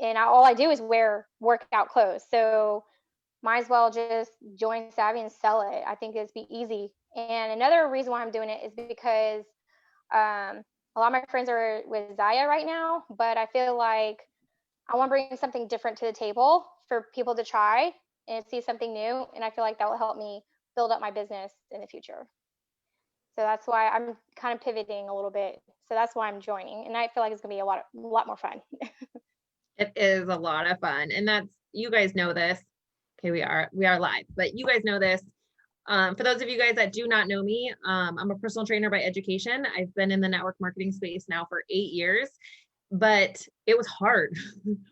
and all I do is wear workout clothes. So might as well just join Savvy and sell it. I think it's be easy. And another reason why I'm doing it is because a lot of my friends are with Zaya right now, but I feel like I want to bring something different to the table for people to try and see something new. And I feel like that will help me build up my business in the future. So that's why I'm kind of pivoting a little bit. So that's why I'm joining, and I feel like it's gonna be a lot more fun. It is a lot of fun. And that's, you guys know this. Okay, we are live, but you guys know this. For those of you guys that do not know me, I'm a personal trainer by education. I've been in the network marketing space now for 8 years, but it was hard.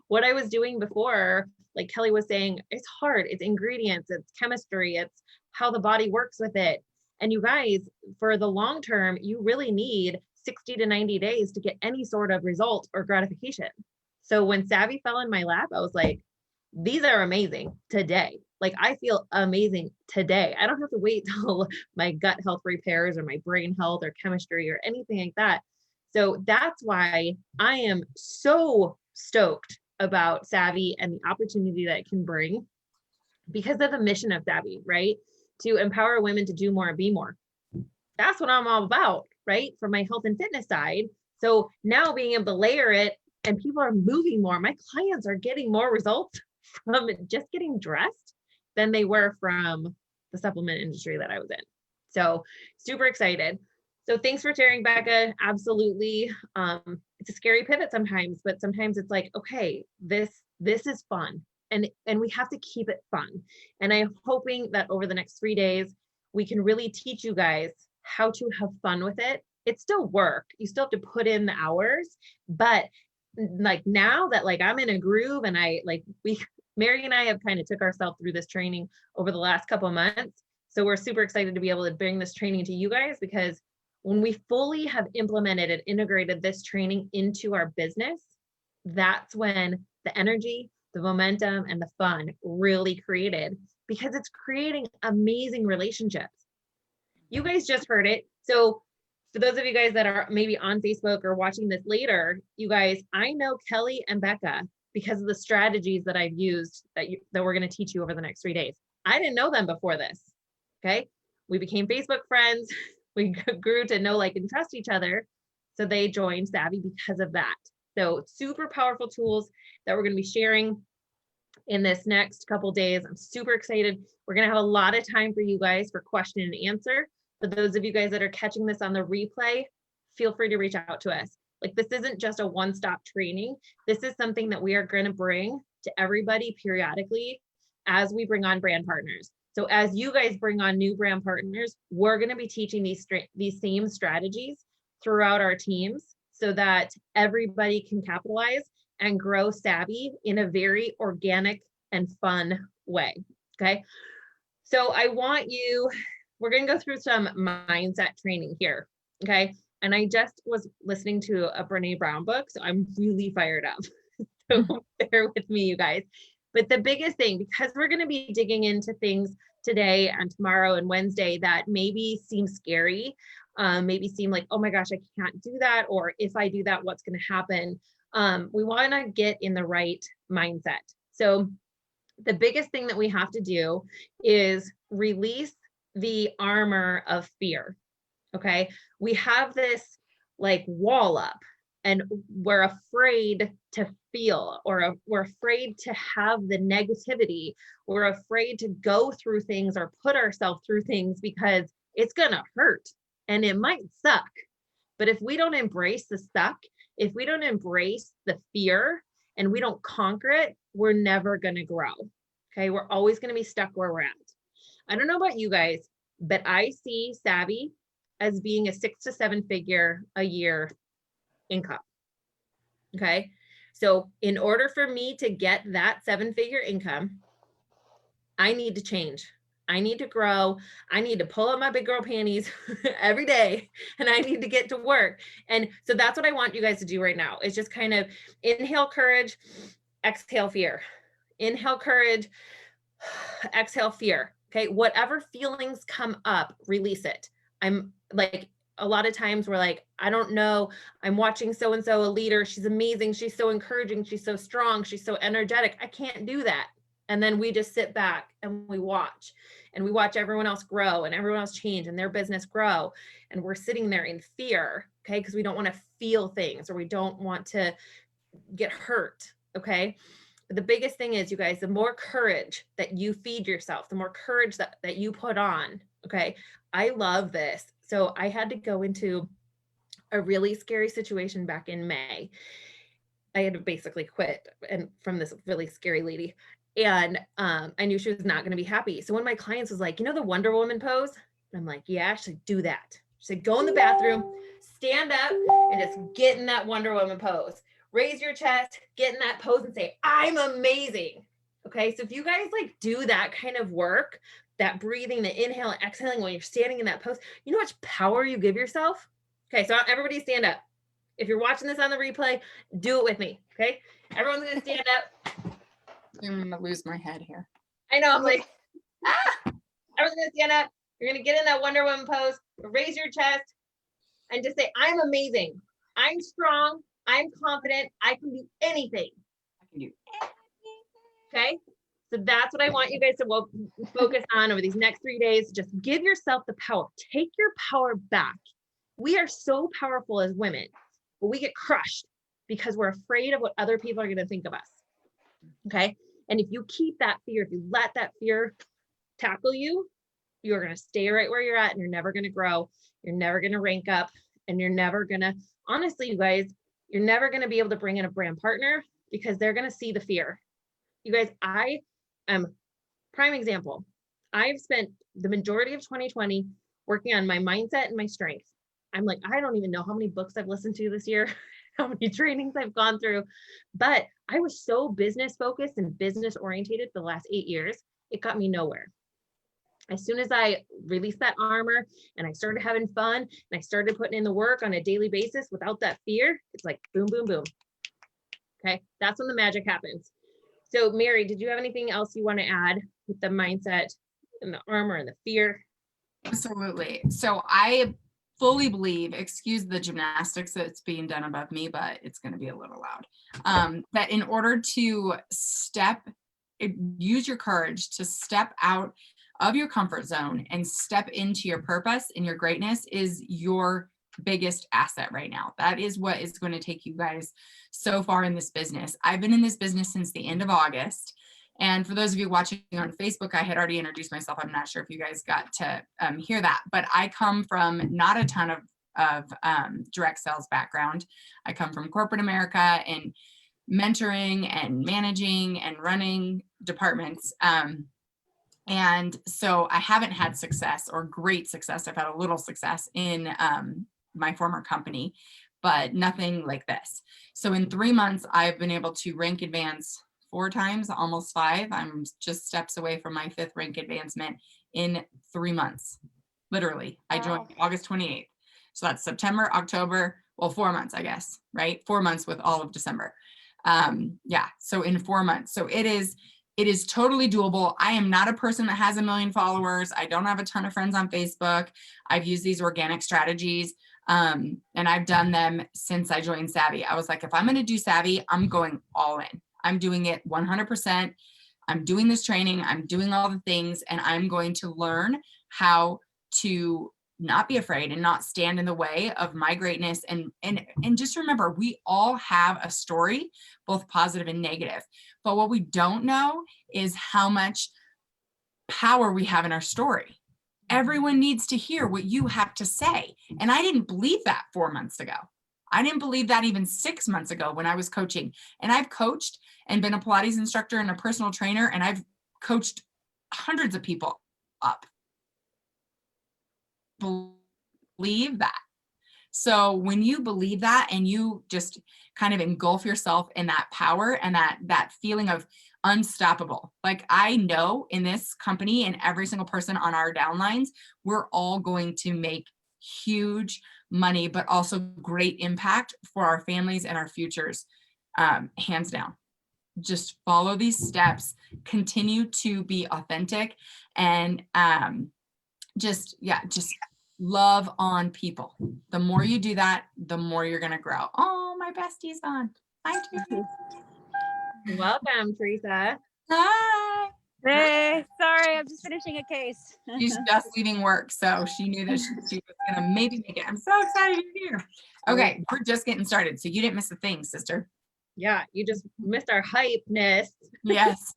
What I was doing before, like Kelly was saying, it's hard. It's ingredients, it's chemistry, it's how the body works with it. And you guys, for the long term, you really need 60 to 90 days to get any sort of result or gratification. So when Savvy fell in my lap, I was like, these are amazing today. Like I feel amazing today. I don't have to wait till my gut health repairs or my brain health or chemistry or anything like that. So that's why I am so stoked about Savvy and the opportunity that it can bring because of the mission of Savvy, right? To empower women to do more and be more. That's what I'm all about, right? From my health and fitness side. So now being able to layer it and people are moving more. My clients are getting more results from just getting dressed than they were from the supplement industry that I was in. So super excited. So thanks for sharing, Becca. Absolutely. It's a scary pivot sometimes, but sometimes it's like, okay, this is fun. And we have to keep it fun. And I'm hoping that over the next 3 days, we can really teach you guys how to have fun with it. It's still work. You still have to put in the hours, but like now that like I'm in a groove and Mary and I have kind of took ourselves through this training over the last couple of months. So we're super excited to be able to bring this training to you guys because when we fully have implemented and integrated this training into our business, that's when the energy, the momentum, and the fun really created because it's creating amazing relationships. You guys just heard it. So for those of you guys that are maybe on Facebook or watching this later, you guys, I know Kelly and Becca because of the strategies that I've used that we're going to teach you over the next 3 days. I didn't know them before this. Okay. We became Facebook friends. We grew to know, like, and trust each other. So they joined Savvy because of that. So super powerful tools that we're going to be sharing in this next couple days. I'm super excited. We're going to have a lot of time for you guys for question and answer. For those of you guys that are catching this on the replay, feel free to reach out to us. Like this isn't just a one-stop training. This is something that we are going to bring to everybody periodically as we bring on brand partners. So as you guys bring on new brand partners, we're going to be teaching these same strategies throughout our teams so that everybody can capitalize and grow Savvy in a very organic and fun way. Okay. So we're going to go through some mindset training here. Okay. And I just was listening to a Brene Brown book, so I'm really fired up. So bear with me, you guys. But the biggest thing, because we're going to be digging into things today and tomorrow and Wednesday that maybe seem scary, maybe seem like, oh my gosh, I can't do that. Or if I do that, what's going to happen? We want to get in the right mindset. So the biggest thing that we have to do is release the armor of fear. Okay. We have this like wall up and we're afraid to feel, or we're afraid to have the negativity. We're afraid to go through things or put ourselves through things because it's going to hurt and it might suck. But if we don't embrace the suck, if we don't embrace the fear and we don't conquer it, we're never going to grow. Okay. We're always going to be stuck where we're at. I don't know about you guys, but I see Savvy as being a 6 to 7 figure a year income. Okay. So in order for me to get that 7-figure income, I need to change. I need to grow. I need to pull up my big girl panties every day and I need to get to work. And so that's what I want you guys to do right now. It's just kind of inhale courage, exhale fear. Inhale courage, exhale fear. Okay. Whatever feelings come up, release it. I'm like, a lot of times we're like, I don't know, I'm watching so-and-so, a leader, she's amazing, she's so encouraging, she's so strong, she's so energetic, I can't do that. And then we just sit back and we watch everyone else grow and everyone else change and their business grow. And we're sitting there in fear, okay? Because we don't want to feel things, or we don't want to get hurt, okay? But the biggest thing is, you guys, the more courage that you feed yourself, the more courage that you put on, okay? I love this. So I had to go into a really scary situation back in May. I had to basically quit and from this really scary lady. And I knew she was not going to be happy. So one of my clients was like, you know, the Wonder Woman pose? And I'm like, yeah, she said, do that. She said, go in the bathroom, stand up, and just get in that Wonder Woman pose. Raise your chest, get in that pose and say, I'm amazing. Okay. So if you guys like do that kind of work, that breathing, the inhale and exhaling when you're standing in that pose, you know how much power you give yourself? Okay. So everybody stand up. If you're watching this on the replay, do it with me. Okay. Everyone's going to stand up. I'm going to lose my head here. I know. I'm like, everyone's going to stand up. You're going to get in that Wonder Woman pose, raise your chest and just say, I'm amazing. I'm strong. I'm confident. I can do anything. I can do Okay. So that's what I want you guys to focus on over these next 3 days. Just give yourself the power. Take your power back. We are so powerful as women, but we get crushed because we're afraid of what other people are going to think of us. Okay. And if you keep that fear, if you let that fear tackle you, you're going to stay right where you're at and you're never going to grow. You're never going to rank up and you're never going to, honestly, you guys, you're never going to be able to bring in a brand partner because they're going to see the fear. You guys, I am prime example. I've spent the majority of 2020 working on my mindset and my strength. I'm like, I don't even know how many books I've listened to this year, how many trainings I've gone through, but I was so business focused and business orientated for the last 8 years, it got me nowhere. As soon as I released that armor and I started having fun and I started putting in the work on a daily basis without that fear, it's like boom, boom, boom. Okay, that's when the magic happens. So Mary, did you have anything else you want to add with the mindset and the armor and the fear? Absolutely. So I fully believe, excuse the gymnastics that's being done above me, but it's going to be a little loud, that in order to use your courage to step out of your comfort zone and step into your purpose and your greatness is your biggest asset right now. That is what is going to take you guys so far in this business. I've been in this business since the end of August. And for those of you watching on Facebook, I had already introduced myself. I'm not sure if you guys got to hear that, but I come from not a ton of direct sales background. I come from corporate America and mentoring and managing and running departments. And so I haven't had success or great success. I've had a little success in my former company, but nothing like this. So in 3 months, I've been able to rank advance 4 times, almost 5. I'm just steps away from my 5th rank advancement in 3 months. Literally, I joined August 28th. So that's September, October, well, 4 months, I guess, right? 4 months with all of December. Yeah, so in 4 months. So it is totally doable. I am not a person that has 1 million followers. I don't have a ton of friends on Facebook. I've used these organic strategies. And I've done them since I joined Savvy. I was like, if I'm going to do Savvy, I'm going all in. I'm doing it 100%. I'm doing this training. I'm doing all the things, and I'm going to learn how to not be afraid and not stand in the way of my greatness. And just remember, we all have a story, both positive and negative. But what we don't know is how much power we have in our story. Everyone needs to hear what you have to say. And I didn't believe that 4 months ago. I didn't believe that even 6 months ago when I was coaching. And I've coached and been a Pilates instructor and a personal trainer, and I've coached hundreds of people up. Believe that. So when you believe that and you just kind of engulf yourself in that power and that feeling of unstoppable, like I know in this company and every single person on our downlines, we're all going to make huge money, but also great impact for our families and our futures, hands down. Just follow these steps, continue to be authentic, and just love on people. The more you do that, the more you're going to grow. Oh, my bestie's on. Hi, Teresa. Welcome, Teresa. Hi. Hey, sorry, I'm just finishing a case. She's just leaving work, so she knew that she was going to maybe make it. I'm so excited you're here. Okay, we're just getting started, so you didn't miss a thing, sister. Yeah, you just missed our hypeness. Yes.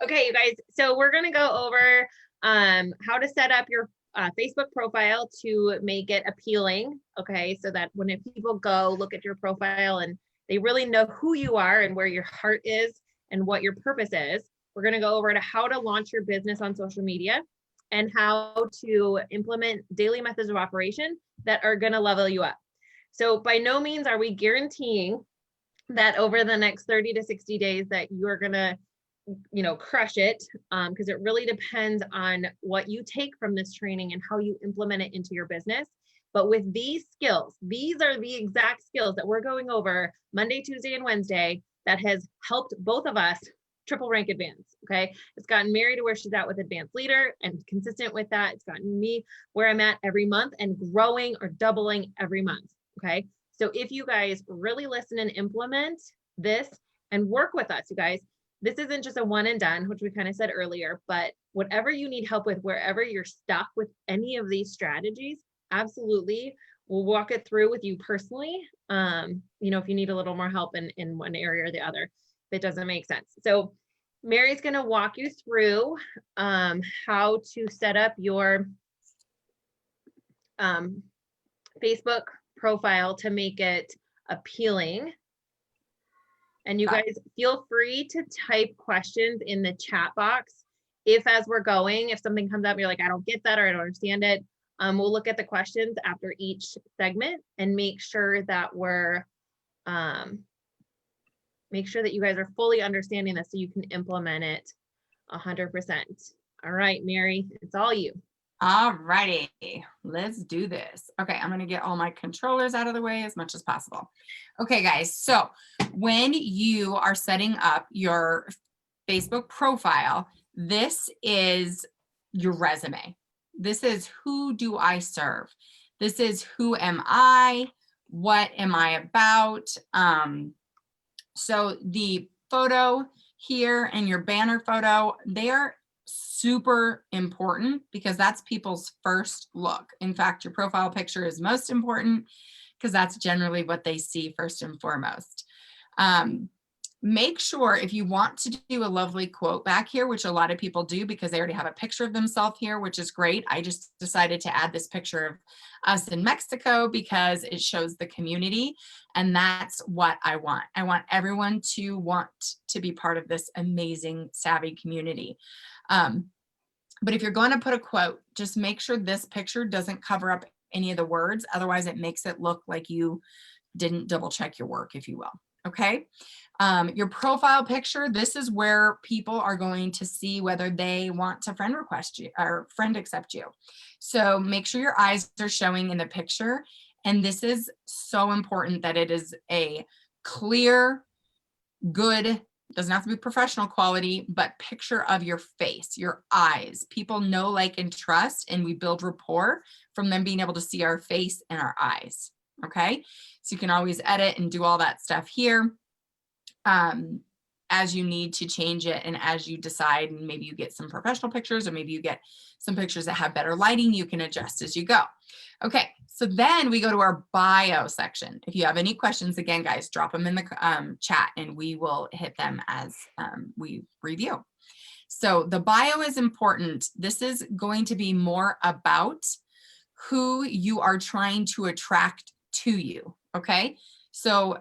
Okay, you guys, so we're gonna go over how to set up your Facebook profile to make it appealing. Okay, so that when people go look at your profile and they really know who you are and where your heart is and what your purpose is. We're gonna go over to how to launch your business on social media and how to implement daily methods of operation that are gonna level you up. So by no means are we guaranteeing that over the next 30 to 60 days that you're gonna, crush it, because it really depends on what you take from this training and how you implement it into your business. But with these skills, these are the exact skills that we're going over Monday, Tuesday, and Wednesday that has helped both of us triple rank advance. Okay. It's gotten Mary to where she's at with advanced leader and consistent with that. It's gotten me where I'm at every month and growing or doubling every month. Okay. So if you guys really listen and implement this and work with us, you guys, this isn't just a one and done, which we kind of said earlier, but whatever you need help with, wherever you're stuck with any of these strategies, absolutely. We'll walk it through with you personally. If you need a little more help in one area or the other, if it doesn't make sense. So Mary's going to walk you through how to set up your Facebook profile to make it appealing. And you guys feel free to type questions in the chat box. If as we're going, if something comes up, you're like, I don't get that or I don't understand it. We'll look at the questions after each segment and make sure that make sure that you guys are fully understanding this so you can implement it 100%. All right, Mary, it's all you. All righty, let's do this. Okay, I'm gonna get all my controllers out of the way as much as possible. Okay, guys, so when you are setting up your Facebook profile, this is your resume. This is who do I serve? This is who am I? What am I about? So the photo here and your banner photo, they're super important because that's people's first look. In fact, your profile picture is most important because that's generally what they see first and foremost. Make sure if you want to do a lovely quote back here, which a lot of people do because they already have a picture of themselves here, which is great. I just decided to add this picture of us in Mexico because it shows the community, and that's what I want. I want everyone to want to be part of this amazing Savvy community. But if you're going to put a quote, just make sure this picture doesn't cover up any of the words. Otherwise, it makes it look like you didn't double check your work, if you will. Okay. Your profile picture, this is where people are going to see whether they want to friend request you or friend accept you. So make sure your eyes are showing in the picture. And this is so important that it is a clear, good, doesn't have to be professional quality, but picture of your face, your eyes. People know, like, and trust, and we build rapport from them being able to see our face and our eyes. Okay. So you can always edit and do all that stuff here as you need to change it. And as you decide, and maybe you get some professional pictures, or maybe you get some pictures that have better lighting, you can adjust as you go. Okay. So then we go to our bio section. If you have any questions, again, guys, drop them in the chat and we will hit them as we review. So the bio is important. This is going to be more about who you are trying to attract to you. Okay. So,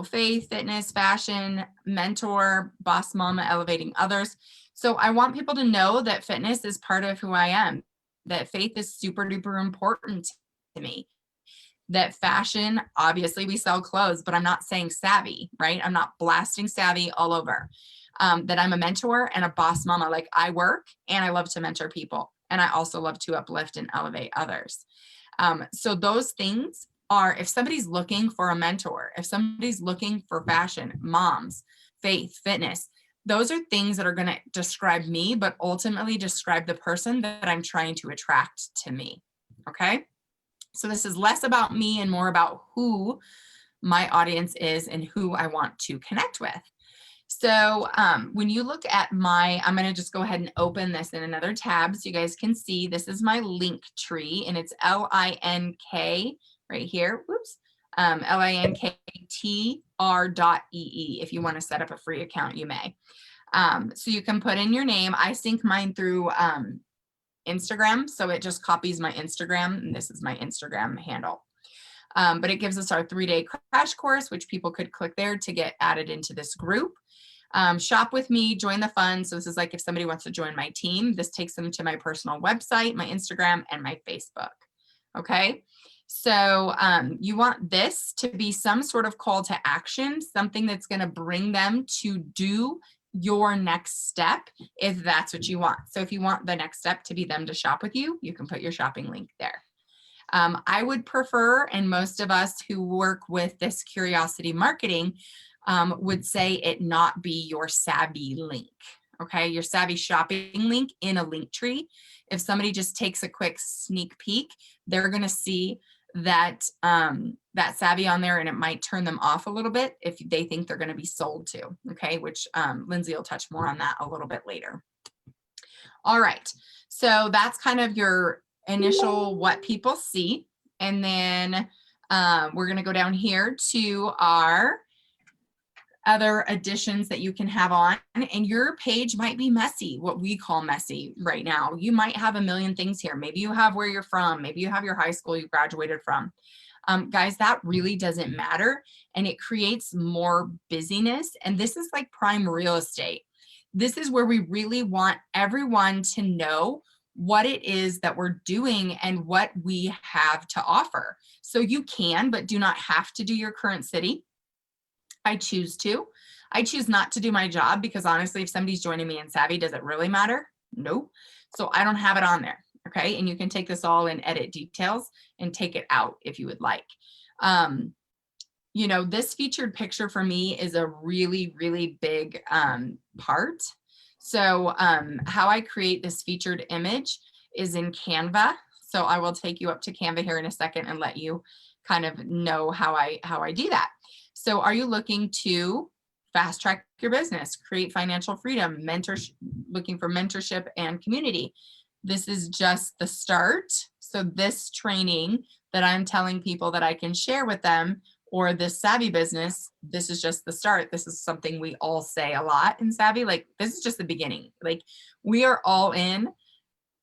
faith, fitness, fashion, mentor, boss mama, elevating others. So I want people to know that fitness is part of who I am, that faith is super duper important to me, that fashion, obviously we sell clothes, but I'm not saying savvy, right? I'm not blasting savvy all over. That I'm a mentor and a boss mama. Like, I work and I love to mentor people. And I also love to uplift and elevate others. So those things are, if somebody's looking for a mentor, if somebody's looking for fashion, moms, faith, fitness, Those are things that are going to describe me, but ultimately describe the person that I'm trying to attract to me. Okay. So this is less about me and more about who my audience is and who I want to connect with. So when you look at I'm going to just go ahead and open this in another tab so you guys can see. This is my link tree, and it's LINK right here. Whoops. LINKTR.ee. If you want to set up a free account, you may. So you can put in your name. I sync mine through Instagram, so it just copies my Instagram, and this is my Instagram handle. But it gives us our 3-day crash course, which people could click there to get added into this group. Shop with me, join the fun. So this is like if somebody wants to join my team, this takes them to my personal website, my Instagram, and my Facebook. Okay. So you want this to be some sort of call to action, something that's going to bring them to do your next step, if that's what you want. So if you want the next step to be them to shop with you, you can put your shopping link there. I would prefer, and most of us who work with this curiosity marketing would say it not be your savvy link. Okay, your savvy shopping link in a link tree. If somebody just takes a quick sneak peek, they're going to see that that savvy on there, and it might turn them off a little bit if they think they're going to be sold to. Okay, which Lindsay will touch more on that a little bit later. All right, so that's kind of your initial what people see, and then we're going to go down here to our other additions that you can have on, and your page might be messy, what we call messy right now. You might have a million things here. Maybe you have where you're from, maybe you have your high school you graduated from. Guys, that really doesn't matter, and it creates more busyness, and this is like prime real estate. This is where we really want everyone to know what it is that we're doing and what we have to offer. So you can, but do not have to do your current city. I choose to. I choose not to do my job because honestly, if somebody's joining me in Savvy, does it really matter? No. So I don't have it on there. Okay. And you can take this all and edit details and take it out if you would like. You know, this featured picture for me is a really, really big part. So how I create this featured image is in Canva. So I will take you up to Canva here in a second and let you kind of know how I do that. So are you looking to fast track your business, create financial freedom, looking for mentorship and community? This is just the start. So this training that I'm telling people that I can share with them, or this Savvy business, this is just the start. This is something we all say a lot in Savvy. Like, this is just the beginning. Like, we are all in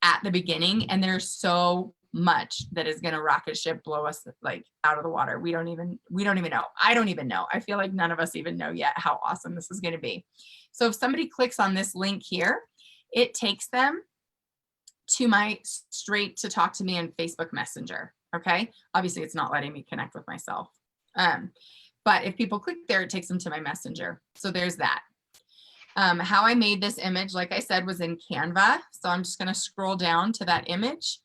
at the beginning, and there's so much that is going to rocket ship blow us like out of the water. We don't even know. I don't even know. I feel like none of us even know yet how awesome this is going to be. So if somebody clicks on this link here, it takes them to my straight to talk to me in Facebook Messenger. Okay. Obviously it's not letting me connect with myself. But if people click there, it takes them to my Messenger. So there's that. How I made this image, like I said, was in Canva. So I'm just going to scroll down to that image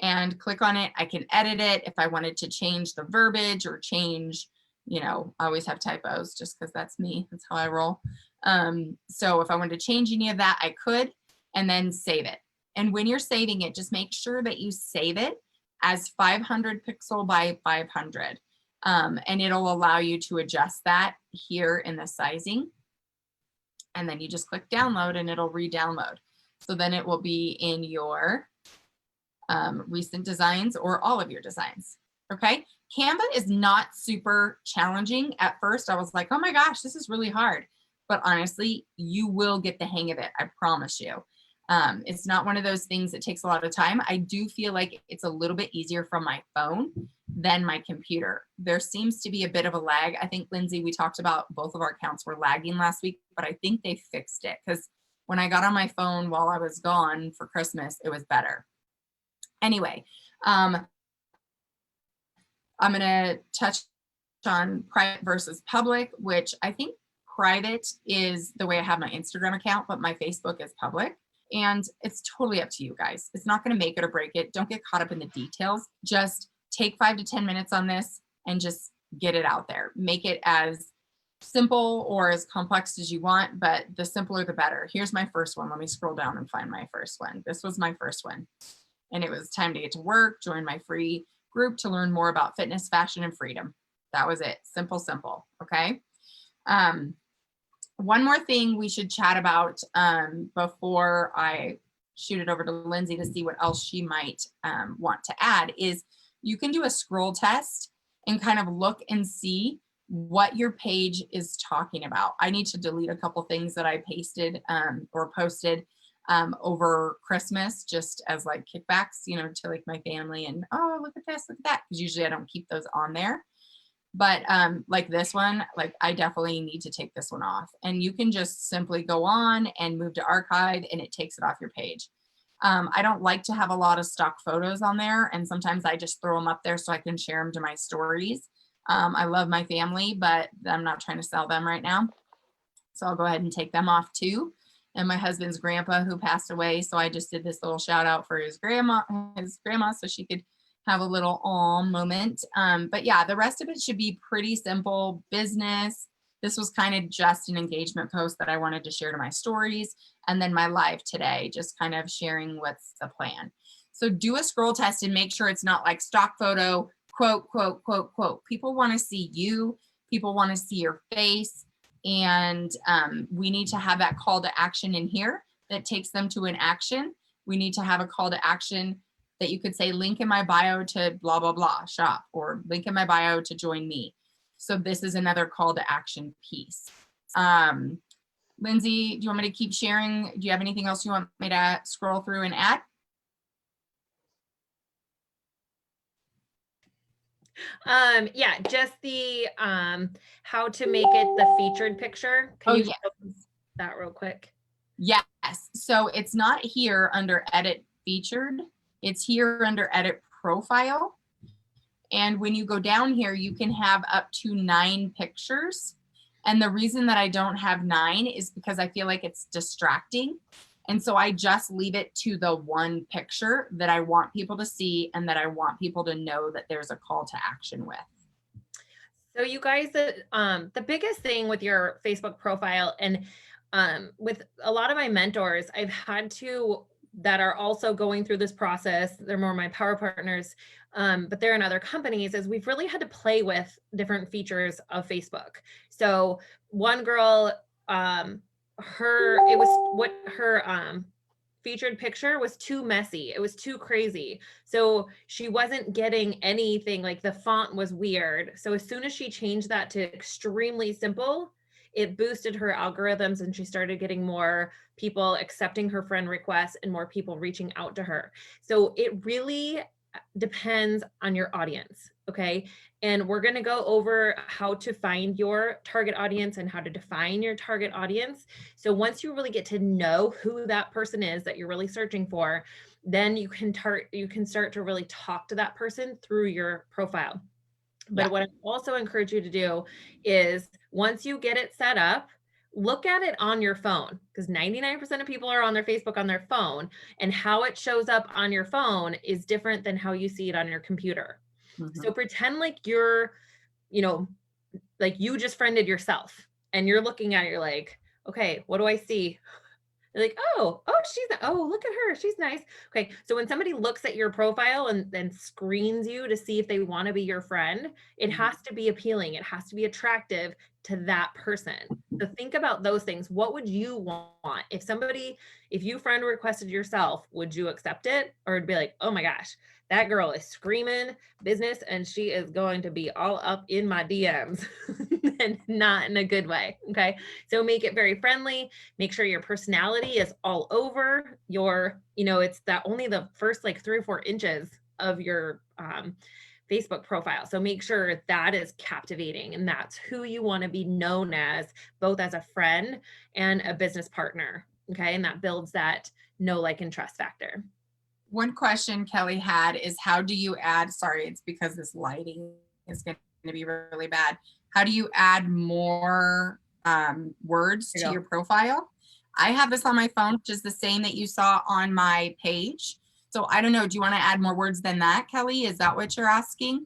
and click on it. I can edit it if I wanted to change the verbiage or change, you know, I always have typos just because that's me. That's how I roll. So if I wanted to change any of that, I could, and then save it. And when you're saving it, just make sure that you save it as 500 pixel by 500. And it'll allow you to adjust that here in the sizing. And then you just click download and it'll re-download. So then it will be in your recent designs or all of your designs. Okay. Canva is not super challenging. At first I was like, oh my gosh, this is really hard. But honestly, you will get the hang of it. I promise you. It's not one of those things that takes a lot of time. I do feel like it's a little bit easier from my phone than my computer. There seems to be a bit of a lag. I think, Lindsay, we talked about both of our accounts were lagging last week, but I think they fixed it because when I got on my phone while I was gone for Christmas, it was better. Anyway, I'm going to touch on private versus public, which I think private is the way I have my Instagram account, but my Facebook is public. And it's totally up to you guys. It's not going to make it or break it. Don't get caught up in the details. Just take 5 to 10 minutes on this and just get it out there. Make it as simple or as complex as you want, but the simpler the better. Here's my first one. Let me scroll down and find my first one. This was my first one. And it was time to get to work, join my free group to learn more about fitness, fashion, and freedom. That was it. Simple, simple. Okay. One more thing we should chat about before I shoot it over to Lindsay to see what else she might want to add is you can do a scroll test and kind of look and see what your page is talking about. I need to delete a couple things that I pasted or posted over Christmas, just as like kickbacks, you know, to like my family and, oh, look at this, look at that. Because usually I don't keep those on there. But like this one, like I definitely need to take this one off. And you can just simply go on and move to archive and it takes it off your page. I don't like to have a lot of stock photos on there. And sometimes I just throw them up there so I can share them to my stories. I love my family, but I'm not trying to sell them right now. So I'll go ahead and take them off too. And my husband's grandpa who passed away. So I just did this little shout out for his grandma so she could have a little aw moment. But yeah, the rest of it should be pretty simple business. This was kind of just an engagement post that I wanted to share to my stories. And then my live today, just kind of sharing what's the plan. So do a scroll test and make sure it's not like stock photo, quote, quote, quote, quote. People want to see you. People want to see your face. And we need to have that call to action in here that takes them to an action. We need to have a call to action that you could say link in my bio to blah, blah, blah shop or link in my bio to join me. So this is another call to action piece. Lindsay, do you want me to keep sharing? Do you have anything else you want me to scroll through and add? Yeah, just the how to make it the featured picture. Can you show that real quick? Yes. So it's not here under edit featured. It's here under edit profile. And when you go down here, you can have up to 9 pictures. And the reason that I don't have 9 is because I feel like it's distracting. And so I just leave it to the one picture that I want people to see and that I want people to know that there's a call to action with. So you guys, the biggest thing with your Facebook profile and with a lot of my mentors, I've had to, that are also going through this process, they're more my power partners, but they're in other companies, is we've really had to play with different features of Facebook. So one girl, her featured picture was too messy. It was too crazy. So she wasn't getting anything, like the font was weird. So as soon as she changed that to extremely simple, it boosted her algorithms and she started getting more people accepting her friend requests and more people reaching out to her. So it really depends on your audience. Okay. And we're going to go over how to find your target audience and how to define your target audience. So once you really get to know who that person is that you're really searching for, then you can start to really talk to that person through your profile. But what I also encourage you to do is once you get it set up, look at it on your phone, because 99% of people are on their Facebook on their phone, and how it shows up on your phone is different than how you see it on your computer. Mm-hmm. So pretend like you're, like you just friended yourself and you're looking at it, you're like, okay, what do I see? You're like, oh, look at her. She's nice. Okay. So when somebody looks at your profile and then screens you to see if they want to be your friend, it has to be appealing. It has to be attractive to that person. So think about those things. What would you want? If you friend requested yourself, would you accept it? Or it'd be like, oh my gosh, that girl is screaming business and she is going to be all up in my DMs and not in a good way. Okay. So make it very friendly. Make sure your personality is all over your, it's that only the first like 3 or 4 inches of your Facebook profile. So make sure that is captivating and that's who you want to be known as, both as a friend and a business partner. Okay. And that builds that know, like, and trust factor. One question Kelly had is how do you add, sorry, it's because this lighting is going to be really bad. How do you add more words to your profile? I have this on my phone, which is the same that you saw on my page. So I don't know, do you want to add more words than that, Kelly? Is that what you're asking?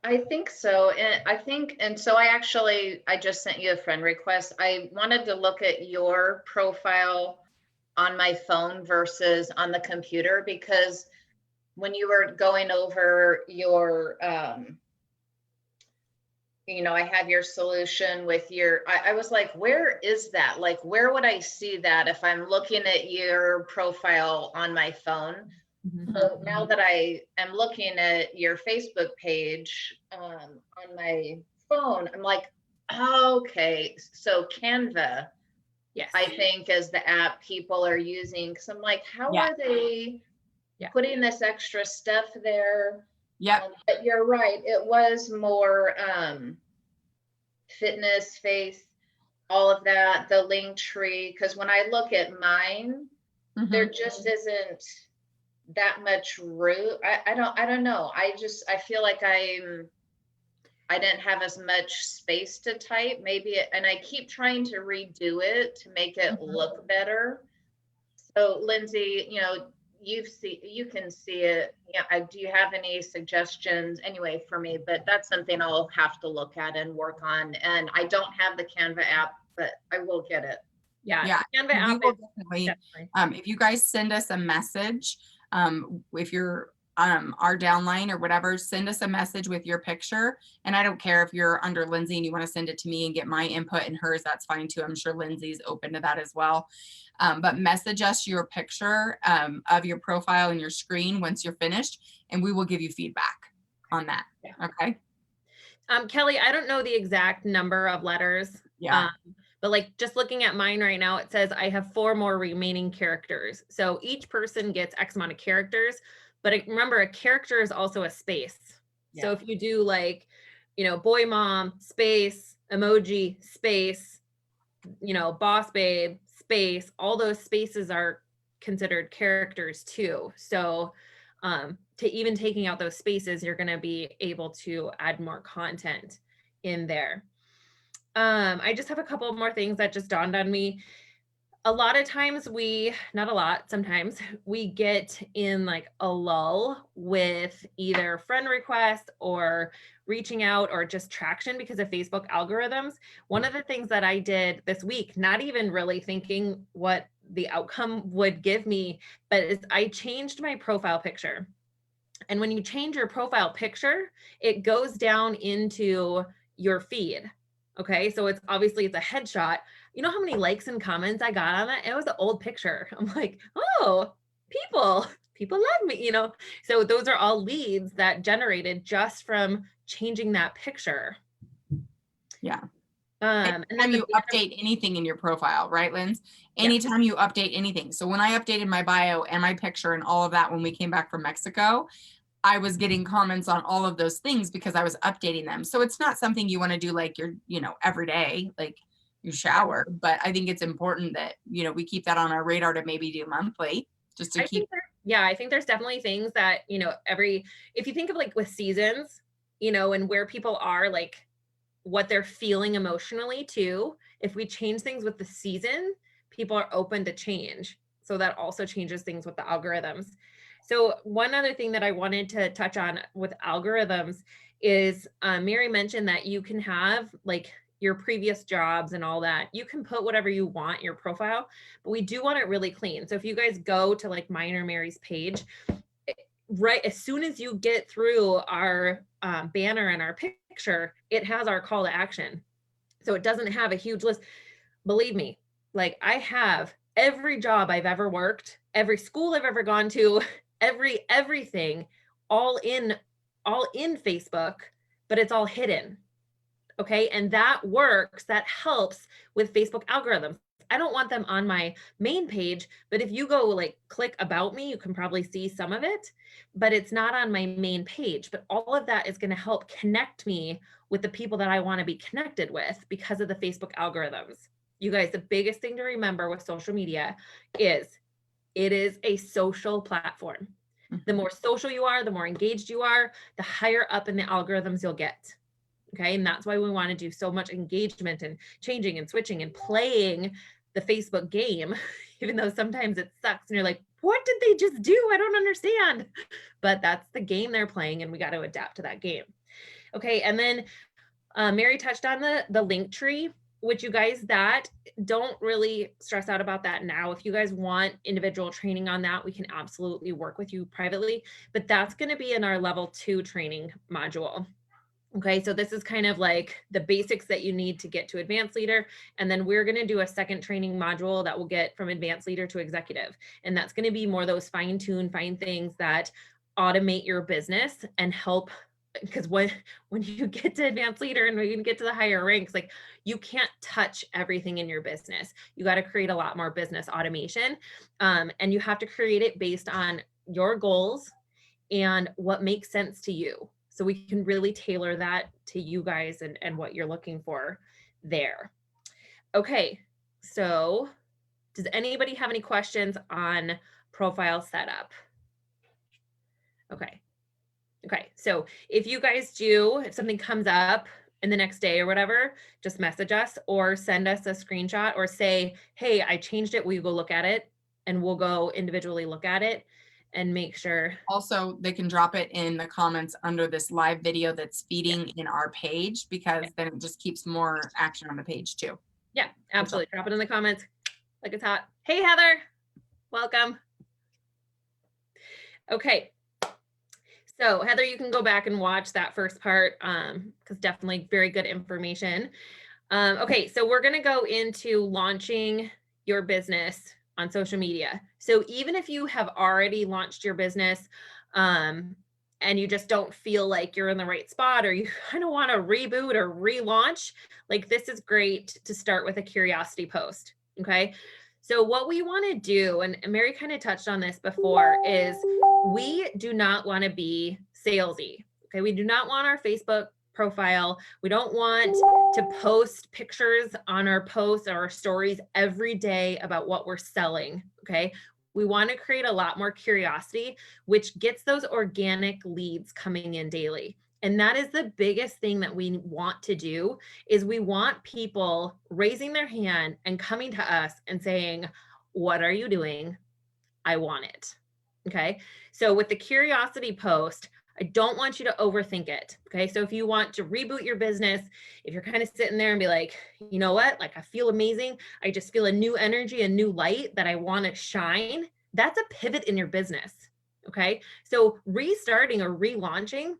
I think so. And I think, and so I just sent you a friend request. I wanted to look at your profile on my phone versus on the computer, because when you were going over your, I have your solution with your, I was like, where is that? Like, where would I see that if I'm looking at your profile on my phone? So now that I am looking at your Facebook page on my phone, I'm like, okay, so Canva, Yes. I think, is the app people are using. Cause I'm like, how Yeah. are they Yeah. putting this extra stuff there? Yep. But you're right, it was more fitness, faith, all of that, the link tree. Cause when I look at mine, there Mhm. just isn't that much room. I don't know. I feel like I didn't have as much space to type, maybe, and I keep trying to redo it to make it look better. So Lindsay, you can see it. Yeah. Do you have any suggestions anyway for me? But that's something I'll have to look at and work on. And I don't have the Canva app, but I will get it. Yeah. Yeah, the Canva we app will is definitely, if you guys send us a message, if you're our downline or whatever, send us a message with your picture. And I don't care if you're under Lindsay and you want to send it to me and get my input and hers, that's fine too. I'm sure Lindsay's open to that as well. But message us your picture of your profile and your screen once you're finished, and we will give you feedback on that. Yeah. Okay. Kelly, I don't know the exact number of letters. Yeah. But like just looking at mine right now, it says I have 4 more remaining characters. So each person gets X amount of characters, but remember, a character is also a space. So Yeah. if you do like, boy mom, space, emoji, space, boss babe, space, all those spaces are considered characters too. So to even taking out those spaces, you're going to be able to add more content in there. I just have a couple more things that just dawned on me. A lot of times not a lot, sometimes we get in like a lull with either friend requests or reaching out or just traction because of Facebook algorithms. One of the things that I did this week, not even really thinking what the outcome would give me, but is I changed my profile picture. And when you change your profile picture, it goes down into your feed. Okay, so it's a headshot. You know how many likes and comments I got on it? It was an old picture. I'm like, oh, people love me, So those are all leads that generated just from changing that picture. Yeah. And Anytime you update anything in your profile, right, Linz? Anytime you update anything. So when I updated my bio and my picture and all of that when we came back from Mexico, I was getting comments on all of those things because I was updating them. So it's not something you want to do like you're, every day, like you shower. But I think it's important that, we keep that on our radar to maybe do monthly just to keep. I think there's definitely things that, if you think of like with seasons, and where people are, like what they're feeling emotionally too, if we change things with the season, people are open to change. So that also changes things with the algorithms. So one other thing that I wanted to touch on with algorithms is Mary mentioned that you can have like your previous jobs and all that. You can put whatever you want in your profile, but we do want it really clean. So if you guys go to like mine or Mary's page, right as soon as you get through our banner and our picture, it has our call to action. So it doesn't have a huge list. Believe me, like I have every job I've ever worked, every school I've ever gone to, everything all in Facebook, but it's all hidden. Okay. And that works, that helps with Facebook algorithms. I don't want them on my main page, but if you go like click about me, you can probably see some of it, but it's not on my main page. But all of that is going to help connect me with the people that I want to be connected with because of the Facebook algorithms. You guys, the biggest thing to remember with social media is it is a social platform. The more social you are, the more engaged you are, the higher up in the algorithms you'll get. Okay. And that's why we want to do so much engagement and changing and switching and playing the Facebook game, even though sometimes it sucks and you're like, what did they just do? I don't understand. But that's the game they're playing and we got to adapt to that game. Okay, and then Mary touched on the link tree, which you guys that don't really stress out about that now. If you guys want individual training on that, we can absolutely work with you privately, but that's going to be in our level 2 training module. Okay, so this is kind of like the basics that you need to get to advanced leader. And then we're going to do a second training module that will get from advanced leader to executive. And that's going to be more those fine things that automate your business and help. Because when you get to advanced leader and when you get to the higher ranks, like you can't touch everything in your business. You got to create a lot more business automation. And you have to create it based on your goals and what makes sense to you. So we can really tailor that to you guys and what you're looking for there. Okay, so does anybody have any questions on profile setup? Okay. Okay, so if you guys do, if something comes up in the next day or whatever, just message us or send us a screenshot or say, hey, I changed it. Will you go look at it? And we'll go individually look at it and make sure. Also, they can drop it in the comments under this live video that's feeding in our page, because then it just keeps more action on the page too. Yeah, absolutely. Drop it in the comments like it's hot. Hey, Heather, welcome. Okay. So Heather, you can go back and watch that first part because definitely very good information. Okay, so we're going to go into launching your business on social media. So even if you have already launched your business and you just don't feel like you're in the right spot, or you kind of want to reboot or relaunch, like this is great to start with a curiosity post. Okay. So what we want to do, and Mary kind of touched on this before, is we do not want to be salesy. Okay. We do not want our Facebook profile. We don't want to post pictures on our posts or our stories every day about what we're selling. Okay. We want to create a lot more curiosity, which gets those organic leads coming in daily. And that is the biggest thing that we want to do, is we want people raising their hand and coming to us and saying, what are you doing? I want it. Okay. So with the curiosity post, I don't want you to overthink it. Okay. So if you want to reboot your business, if you're kind of sitting there and be like, you know what, like I feel amazing. I just feel a new energy, a new light that I want to shine. That's a pivot in your business. Okay. So restarting or relaunching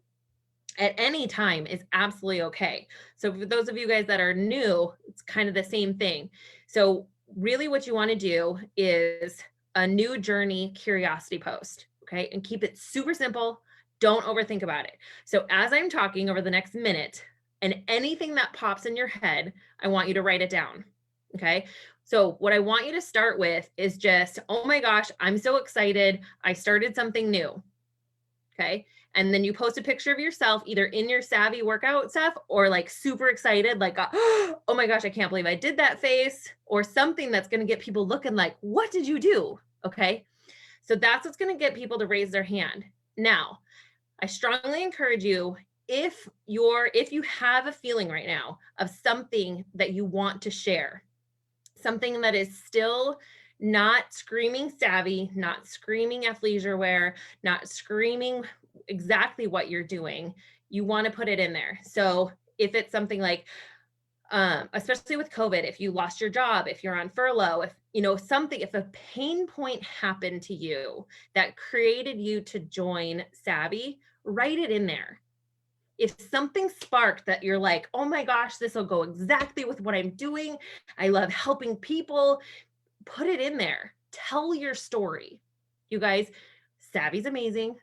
at any time is absolutely okay. So for those of you guys that are new, it's kind of the same thing. So really what you want to do is a new journey curiosity post. Okay. And keep it super simple. Don't overthink about it. So as I'm talking over the next minute, and anything that pops in your head, I want you to write it down. Okay. So what I want you to start with is just, oh my gosh, I'm so excited. I started something new. Okay. And then you post a picture of yourself either in your Savvy workout stuff or like super excited, like, oh my gosh, I can't believe I did that face, or something that's going to get people looking like, what did you do? Okay. So that's what's going to get people to raise their hand. Now, I strongly encourage you, if you have a feeling right now of something that you want to share, something that is still not screaming savvy, not screaming athleisure wear, not screaming exactly what you're doing, you want to put it in there. So if it's something like, especially with COVID, if you lost your job, if you're on furlough, if if a pain point happened to you that created you to join Savvy, write it in there. If something sparked that you're like, oh my gosh, this will go exactly with what I'm doing, I love helping people, put it in there. Tell your story. You guys, Savvy's amazing.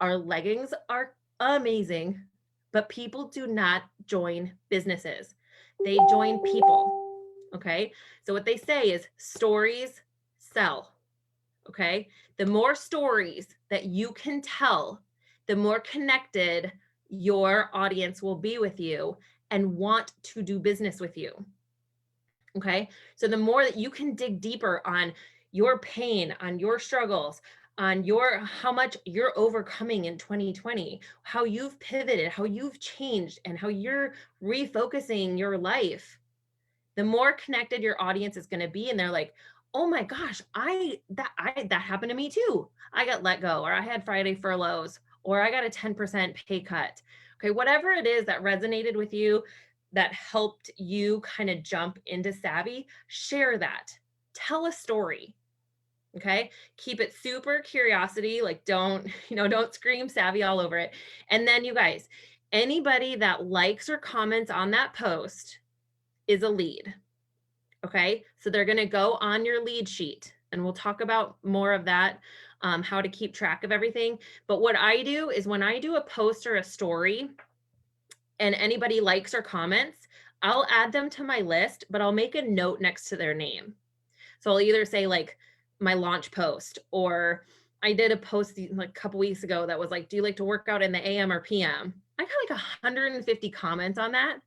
Our leggings are amazing, but people do not join businesses. They join people. Okay. So what they say is stories sell. Okay. The more stories that you can tell, the more connected your audience will be with you and want to do business with you. Okay. So the more that you can dig deeper on your pain, on your struggles, on how much you're overcoming in 2020, how you've pivoted, how you've changed, and how you're refocusing your life, the more connected your audience is going to be. And they're like, oh my gosh, that happened to me too. I got let go, or I had Friday furloughs, or I got a 10% pay cut. Okay, whatever it is that resonated with you, that helped you kind of jump into Savvy, share that. Tell a story. Okay, keep it super curiosity, like don't, don't scream Savvy all over it. And then you guys, anybody that likes or comments on that post is a lead. Okay, so they're going to go on your lead sheet, and we'll talk about more of that, how to keep track of everything. But what I do is when I do a post or a story and anybody likes or comments, I'll add them to my list, but I'll make a note next to their name. So I'll either say like my launch post, or I did a post like a couple weeks ago that was like, do you like to work out in the AM or PM? I got like 150 comments on that.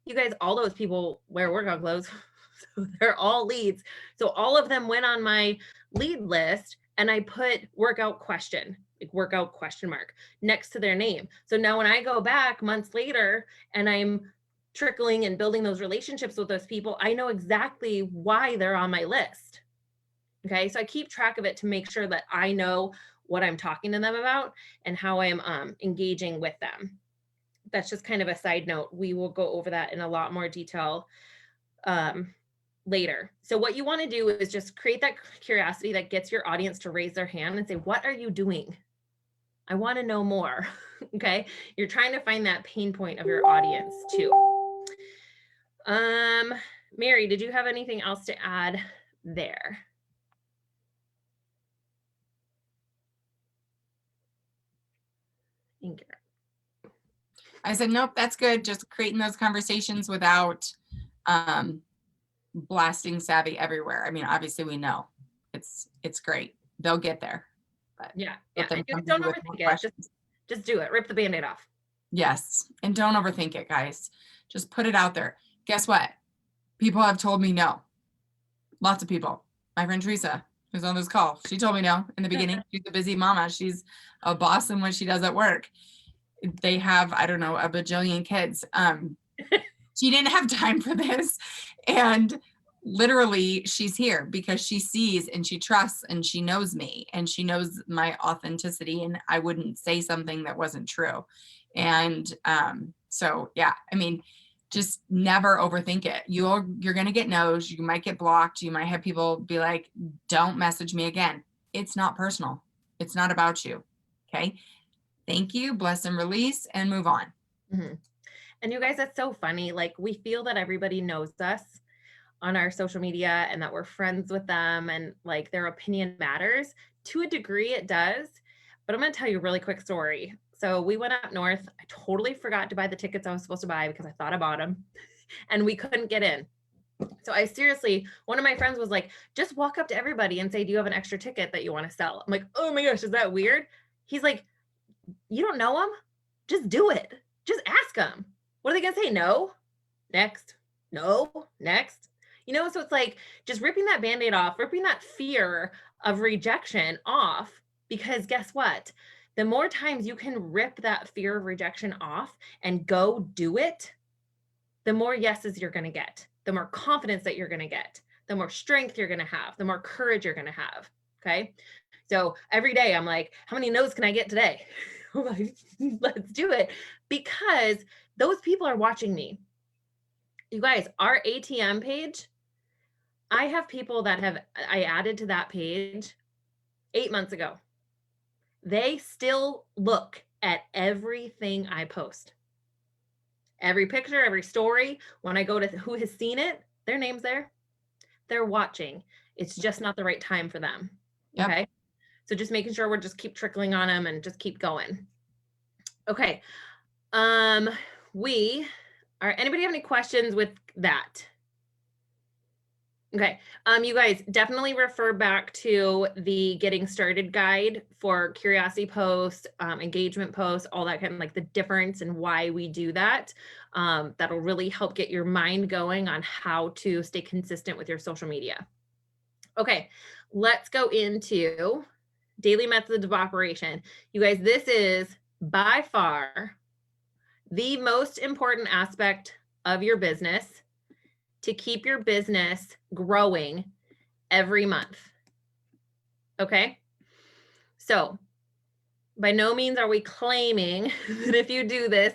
You guys, all those people wear workout clothes. So they're all leads. So all of them went on my lead list, and I put workout question, like workout question mark next to their name. So now when I go back months later and I'm trickling and building those relationships with those people, I know exactly why they're on my list. Okay, so I keep track of it to make sure that I know what I'm talking to them about and how I'm engaging with them. That's just kind of a side note. We will go over that in a lot more detail later. So what you want to do is just create that curiosity that gets your audience to raise their hand and say, what are you doing? I want to know more. Okay, you're trying to find that pain point of your audience too. Mary, did you have anything else to add there? I said, nope, that's good. Just creating those conversations without blasting Savvy everywhere. I mean, obviously we know it's great. They'll get there. But Yeah. let them And come don't to you with more overthink it. questions. Just do it. Rip the Band-Aid off. Yes. And don't overthink it, guys. Just put it out there. Guess what? People have told me no. Lots of people. My friend Teresa, who's on this call, she told me no in the beginning. She's a busy mama. She's a boss in what she does at work. They have, I don't know, a bajillion kids. She didn't have time for this. And literally she's here because she sees and she trusts and she knows me and she knows my authenticity, and I wouldn't say something that wasn't true. And so, yeah, I mean, just never overthink it. You're going to get no's. You might get blocked. You might have people be like, don't message me again. It's not personal. It's not about you. Okay. Thank you. Bless and release and move on. Mm-hmm. And you guys, that's so funny. Like, we feel that everybody knows us on our social media and that we're friends with them and like their opinion matters. To a degree, it does. But I'm going to tell you a really quick story. So we went up north. I totally forgot to buy the tickets I was supposed to buy because I thought I bought them and we couldn't get in. So I seriously, one of my friends was like, just walk up to everybody and say, do you have an extra ticket that you want to sell? I'm like, oh my gosh, is that weird? He's like, you don't know them? Just do it. Just ask them. What are they going to say? No? Next. No? Next. So it's like just ripping that Band-Aid off, ripping that fear of rejection off, because guess what? The more times you can rip that fear of rejection off and go do it, the more yeses you're going to get, the more confidence that you're going to get, the more strength you're going to have, the more courage you're going to have. Okay. So every day I'm like, how many no's can I get today? Let's do it, because those people are watching me. You guys, our ATM page, I have people that I added to that page 8 months ago. They still look at everything I post. Every picture, every story. When I go to who has seen it, their name's there. They're watching. It's just not the right time for them. Yep. Okay. So just making sure we're just keep trickling on them and just keep going. Okay. Anybody have any questions with that? Okay. You guys definitely refer back to the getting started guide for curiosity posts, engagement posts, all that kind of like the difference and why we do that. That'll really help get your mind going on how to stay consistent with your social media. Okay. Let's go into daily methods of operation. You guys, this is by far the most important aspect of your business to keep your business growing every month. Okay. So by no means are we claiming that if you do this,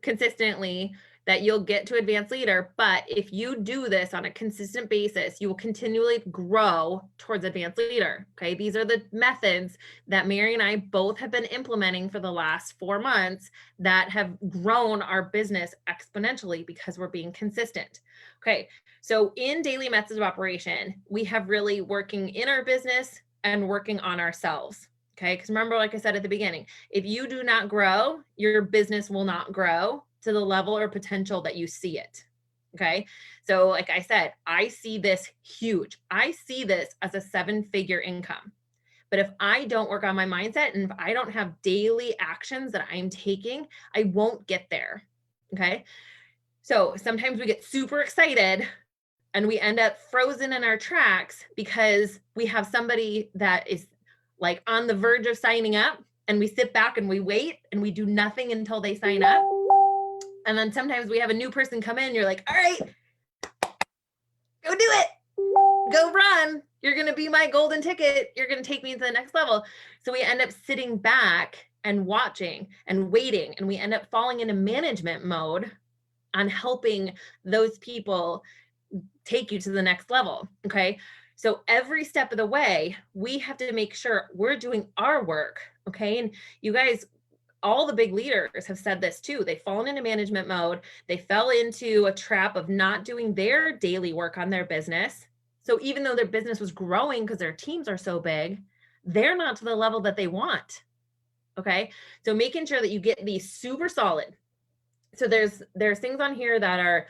consistently that you'll get to advanced leader. But if you do this on a consistent basis, you will continually grow towards advanced leader. Okay. These are the methods that Mary and I both have been implementing for the last 4 months that have grown our business exponentially because we're being consistent. Okay. So in daily methods of operation, we have really working in our business and working on ourselves. Okay. Because remember, like I said at the beginning, if you do not grow, your business will not grow to the level or potential that you see it. Okay. So like I said, I see this huge. I see this as a 7-figure income. But if I don't work on my mindset and if I don't have daily actions that I'm taking, I won't get there. Okay. So sometimes we get super excited and we end up frozen in our tracks because we have somebody that is like on the verge of signing up, and we sit back and we wait and we do nothing until they sign up. And then sometimes we have a new person come in, you're like, all right, go do it, go run. You're going to be my golden ticket. You're going to take me to the next level. So we end up sitting back and watching and waiting, and we end up falling into management mode on helping those people take you to the next level. Okay. So every step of the way, we have to make sure we're doing our work. Okay. And you guys, all the big leaders have said this too. They've fallen into management mode. They fell into a trap of not doing their daily work on their business. So even though their business was growing because their teams are so big, they're not to the level that they want. Okay. So making sure that you get these super solid. So there's things on here that are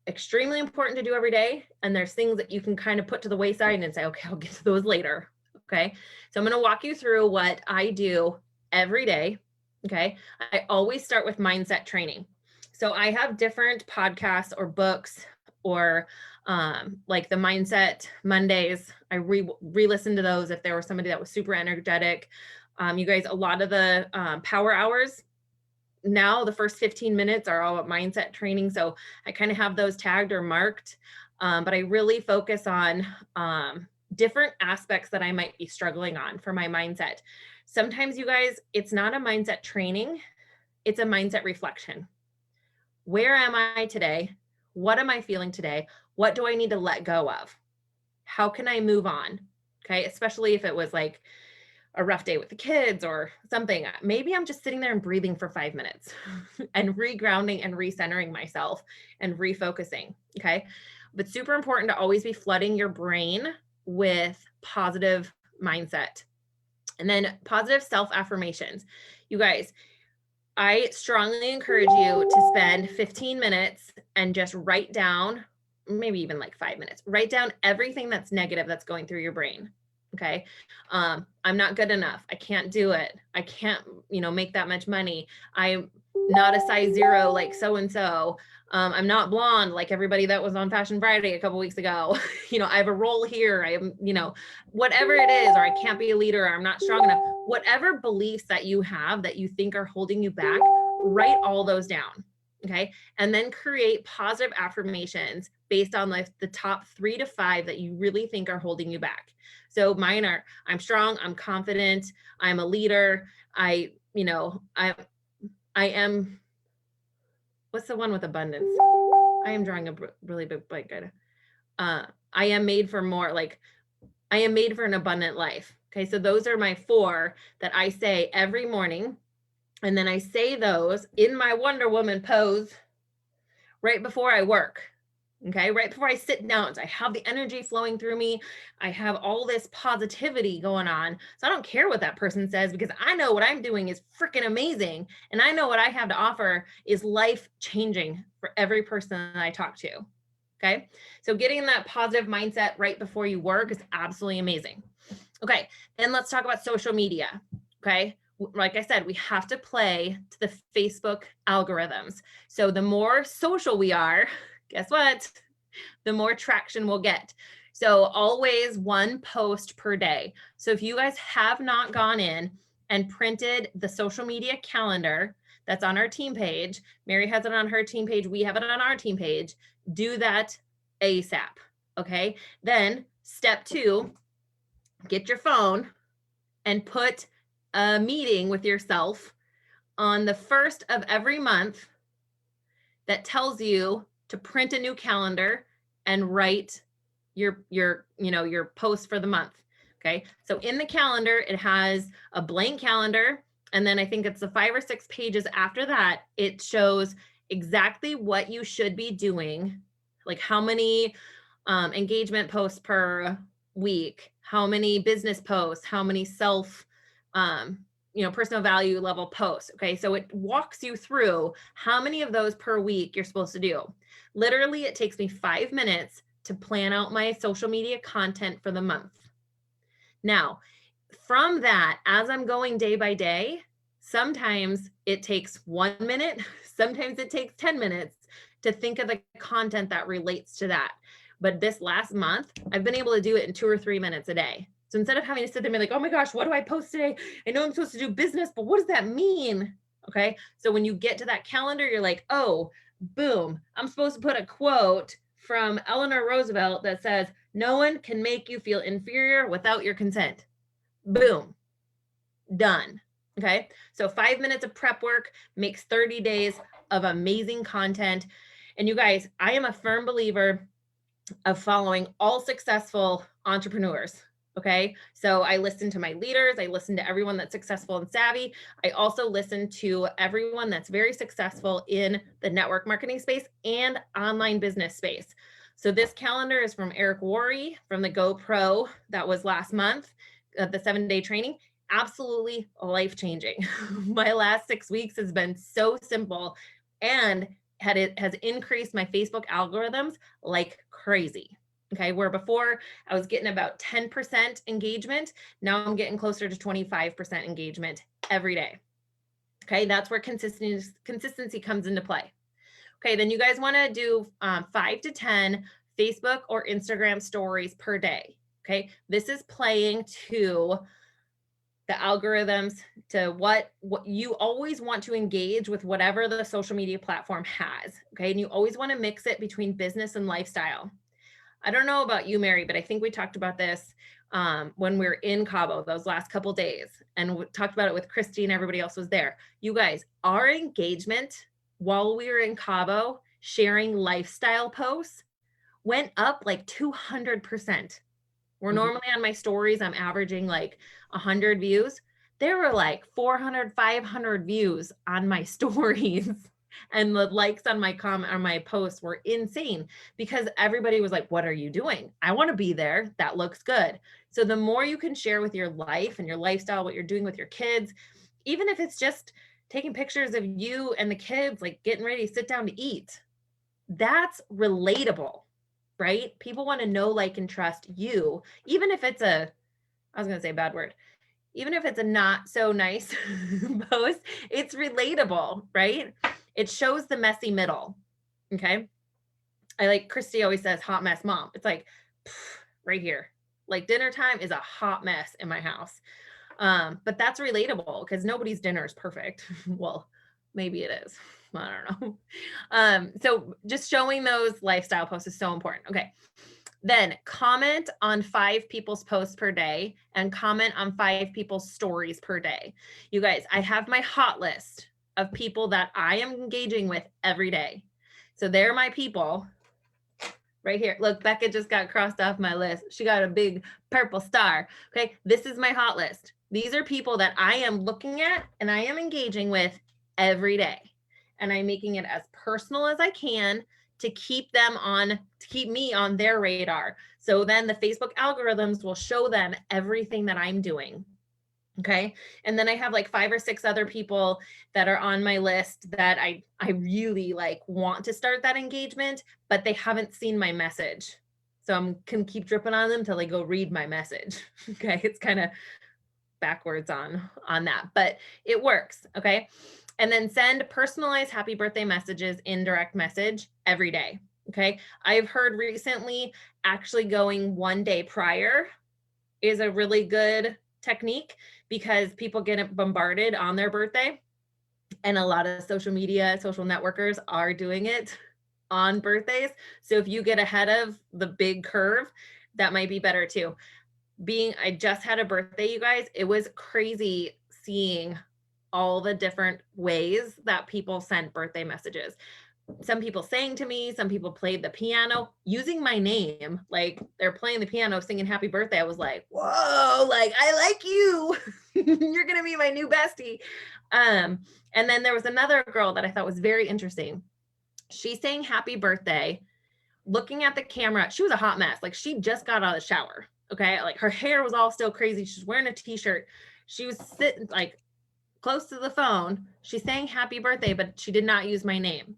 extremely important to do every day. And there's things that you can kind of put to the wayside and say, okay, I'll get to those later. Okay. So I'm going to walk you through what I do every day. Okay. I always start with mindset training. So I have different podcasts or books or like the Mindset Mondays. I re-listen to those if there was somebody that was super energetic. You guys, a lot of the power hours now, the first 15 minutes are all about mindset training. So I kind of have those tagged or marked, but I really focus on different aspects that I might be struggling on for my mindset. Sometimes you guys, it's not a mindset training, it's a mindset reflection. Where am I today? What am I feeling today? What do I need to let go of? How can I move on? Okay, especially if it was like a rough day with the kids or something. Maybe I'm just sitting there and breathing for 5 minutes and regrounding and recentering myself and refocusing. Okay. But super important to always be flooding your brain with positive mindset. And then positive self-affirmations. You guys, I strongly encourage you to spend 15 minutes and just write down, maybe even like 5 minutes, write down everything that's negative that's going through your brain. Okay. I'm not good enough. I can't do it. I can't, make that much money. I'm not a size 0 like so-and-so. I'm not blonde like everybody that was on Fashion Friday a couple weeks ago. I have a role here. I am, whatever it is, or I can't be a leader, or I'm not strong enough, whatever beliefs that you have that you think are holding you back, write all those down. Okay. And then create positive affirmations based on like the top 3 to 5 that you really think are holding you back. So mine are, I'm strong, I'm confident, I'm a leader. I am, what's the one with abundance? I am drawing a really big blanket. I am made for more, like I am made for an abundant life. Okay. So those are my 4 that I say every morning. And then I say those in my Wonder Woman pose right before I work. Okay, right before I sit down. So I have the energy flowing through me. I have all this positivity going on. So I don't care what that person says because I know what I'm doing is freaking amazing. And I know what I have to offer is life changing for every person that I talk to. Okay, so getting that positive mindset right before you work is absolutely amazing. Okay, then let's talk about social media. Okay. Like I said, we have to play to the Facebook algorithms. So the more social we are, guess what? The more traction we'll get. So always 1 post per day. So if you guys have not gone in and printed the social media calendar that's on our team page, Mary has it on her team page, we have it on our team page, do that ASAP. Okay. Then step 2, get your phone and put a meeting with yourself on the 1st of every month that tells you to print a new calendar and write your post for the month. Okay. So in the calendar, it has a blank calendar. And then I think it's the 5 or 6 pages after that, it shows exactly what you should be doing, like how many engagement posts per week, how many business posts, how many personal value level posts. Okay. So it walks you through how many of those per week you're supposed to do. Literally, it takes me 5 minutes to plan out my social media content for the month. Now, from that, as I'm going day by day, sometimes it takes 1 minute, sometimes it takes 10 minutes to think of the content that relates to that. But this last month, I've been able to do it in 2 or 3 minutes a day. So instead of having to sit there and be like, oh my gosh, what do I post today? I know I'm supposed to do business, but what does that mean? Okay. So when you get to that calendar, you're like, oh, boom, I'm supposed to put a quote from Eleanor Roosevelt that says, no one can make you feel inferior without your consent. Boom, done. Okay. So 5 minutes of prep work makes 30 days of amazing content. And you guys, I am a firm believer of following all successful entrepreneurs. Okay. So I listen to my leaders. I listen to everyone that's successful and savvy. I also listen to everyone that's very successful in the network marketing space and online business space. So this calendar is from Eric Worre from the GoPro that was last month, the 7-day training. Absolutely life-changing. My last 6 weeks has been so simple and has increased my Facebook algorithms like crazy. Okay, where before I was getting about 10% engagement, now I'm getting closer to 25% engagement every day. Okay, that's where consistency comes into play. Okay, then you guys want to do 5 to 10 Facebook or Instagram stories per day. Okay, this is playing to the algorithms, to what you always want to engage with whatever the social media platform has. Okay, and you always want to mix it between business and lifestyle. I don't know about you, Mary, but I think we talked about this when we were in Cabo those last couple days, and we talked about it with Christy and everybody else was there. You guys, our engagement while we were in Cabo sharing lifestyle posts went up like 200%. We're normally on my stories, I'm averaging like 100 views. There were like 400, 500 views on my stories. And the likes on my comment or my posts were insane because everybody was like, what are you doing? I want to be there. That looks good. So the more you can share with your life and your lifestyle, what you're doing with your kids, even if it's just taking pictures of you and the kids, like getting ready to sit down to eat, that's relatable, right? People want to know, like, and trust you, even if it's I was going to say a bad word. Even if it's a not so nice post, it's relatable, right? It shows the messy middle. Okay. I like Christy always says hot mess mom. It's like right here, like dinner time is a hot mess in my house. But that's relatable because nobody's dinner is perfect. Well, maybe it is. I don't know. So just showing those lifestyle posts is so important. Okay. Then comment on 5 people's posts per day and comment on 5 people's stories per day. You guys, I have my hot list of people that I am engaging with every day. So they're my people right here. Look, Becca just got crossed off my list. She got a big purple star. Okay. This is my hot list. These are people that I am looking at and I am engaging with every day. And I'm making it as personal as I can to keep me on their radar. So then the Facebook algorithms will show them everything that I'm doing. Okay. And then I have like 5 or 6 other people that are on my list that I really like want to start that engagement, but they haven't seen my message. So I'm can keep dripping on them till they go read my message. Okay. It's kind of backwards on that, but it works. Okay. And then send personalized happy birthday messages in direct message every day. Okay. I've heard recently actually going 1 day prior is a really good technique because people get bombarded on their birthday. And a lot of social networkers are doing it on birthdays. So if you get ahead of the big curve, that might be better too. I just had a birthday, you guys. It was crazy seeing all the different ways that people sent birthday messages. some people sang to me, some people played the piano using my name. Like they're playing the piano, singing happy birthday. I was like, whoa, like I like you. You're gonna be my new bestie. And then there was another girl that I thought was very interesting. She sang happy birthday, looking at the camera. She was a hot mess. Like she just got out of the shower. Okay. Like her hair was all still crazy. She's wearing a t-shirt. She was sitting like close to the phone. She sang happy birthday, but she did not use my name.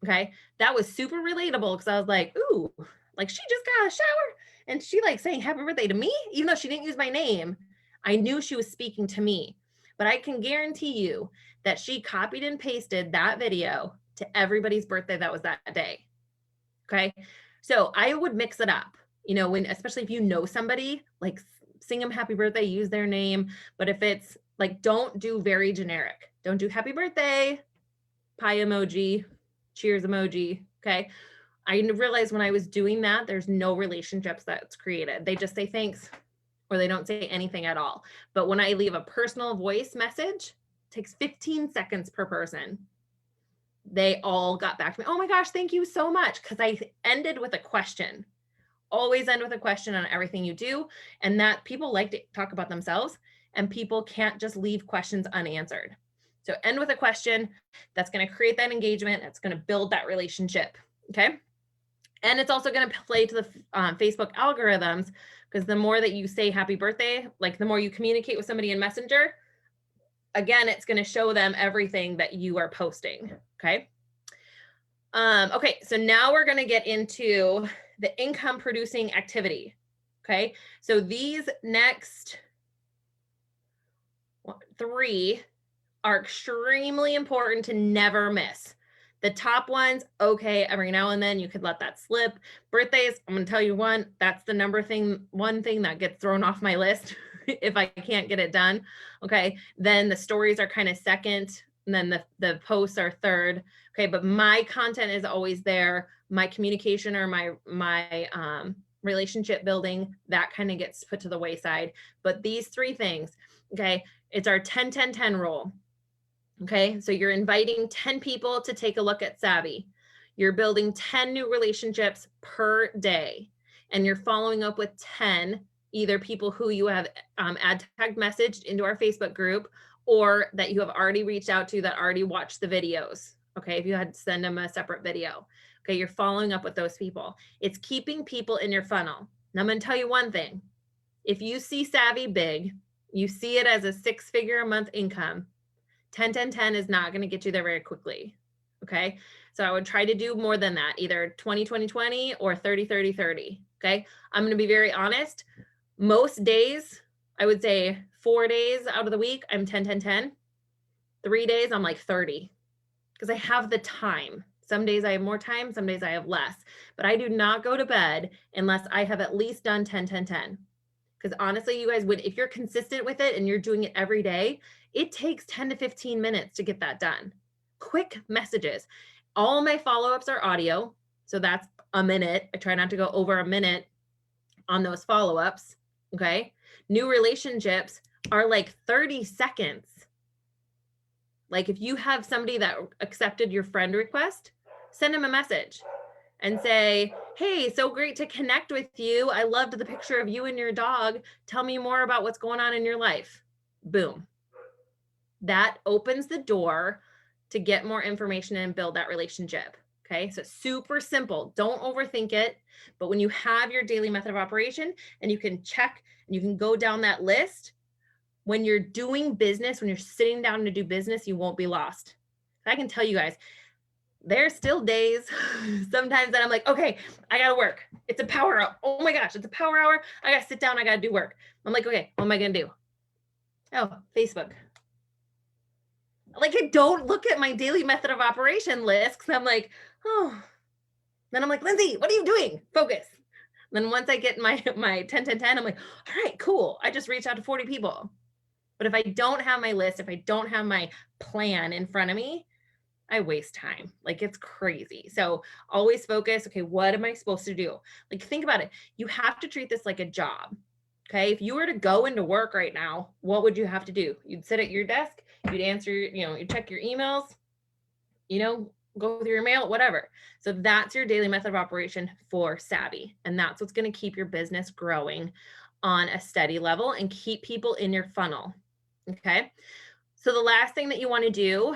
Okay. That was super relatable because I was like, ooh, like she just got out of the shower and she like saying happy birthday to me, even though she didn't use my name. I knew she was speaking to me, but I can guarantee you that she copied and pasted that video to everybody's birthday that was that day. Okay. So I would mix it up, you know, when, especially if you know somebody, like sing them happy birthday, use their name. But if it's like, don't do very generic. Don't do happy birthday, pie emoji, cheers emoji. Okay. I realized when I was doing that, there's no relationships that's created. They just say thanks or they don't say anything at all. But when I leave a personal voice message, it takes 15 seconds per person. They all got back to me. Oh my gosh, thank you so much. Because I ended with a question. Always end with a question on everything you do. And that people like to talk about themselves and people can't just leave questions unanswered. So end with a question that's going to create that engagement. It's going to build that relationship. Okay. And it's also going to play to the Facebook algorithms because the more that you say happy birthday, like the more you communicate with somebody in Messenger, again, it's going to show them everything that you are posting. Okay. Okay. So now we're going to get into the income producing activity. Okay. So these next 3 are extremely important to never miss. The top ones, okay, every now and then you could let that slip. Birthdays, I'm going to tell you one, that's the one thing that gets thrown off my list if I can't get it done. Okay. Then the stories are kind of second, and then the posts are third. Okay. But my content is always there. My communication or my relationship building, that kind of gets put to the wayside. But these 3 things, okay, it's our 10-10-10 rule. Okay, so you're inviting 10 people to take a look at Savvy. You're building 10 new relationships per day, and you're following up with 10, either people who you have ad tag messaged into our Facebook group or that you have already reached out to that already watched the videos. Okay, if you had to send them a separate video. Okay, you're following up with those people. It's keeping people in your funnel. Now I'm going to tell you one thing. If you see Savvy big, you see it as a 6-figure a month income, 10-10-10 is not going to get you there very quickly. Okay. So I would try to do more than that, either 20-20-20 or 30-30-30. Okay. I'm going to be very honest. Most days, I would say 4 days out of the week, I'm 10-10-10. 3 days, I'm like 30 because I have the time. Some days I have more time, some days I have less, but I do not go to bed unless I have at least done 10-10-10. Because honestly, you guys would, if you're consistent with it and you're doing it every day, it takes 10 to 15 minutes to get that done. Quick messages. All my follow-ups are audio. So that's a minute. I try not to go over a minute on those follow-ups. Okay. New relationships are like 30 seconds. Like if you have somebody that accepted your friend request, send them a message and say, hey, so great to connect with you. I loved the picture of you and your dog. Tell me more about what's going on in your life. Boom. That opens the door to get more information and build that relationship. Okay. So super simple. Don't overthink it. But when you have your daily method of operation and you can check and you can go down that list, when you're doing business, when you're sitting down to do business, you won't be lost. I can tell you guys, there's still days sometimes that I'm like, okay, I gotta work. It's a power hour. Oh my gosh, it's a power hour. I gotta sit down, I gotta do work. I'm like, okay, what am I gonna do? Oh, Facebook. Like I don't look at my daily method of operation list because I'm like, oh. Then I'm like, Lindsay, what are you doing? Focus. Then once I get my 10-10-10, I'm like, all right, cool. I just reached out to 40 people. But if I don't have my list, if I don't have my plan in front of me, I waste time. Like it's crazy. So always focus. Okay, what am I supposed to do? Like think about it. You have to treat this like a job. Okay. If you were to go into work right now, what would you have to do? You'd sit at your desk, you'd answer, you'd check your emails, go through your mail, whatever. So that's your daily method of operation for Savvy. And that's what's going to keep your business growing on a steady level and keep people in your funnel. Okay. So the last thing that you want to do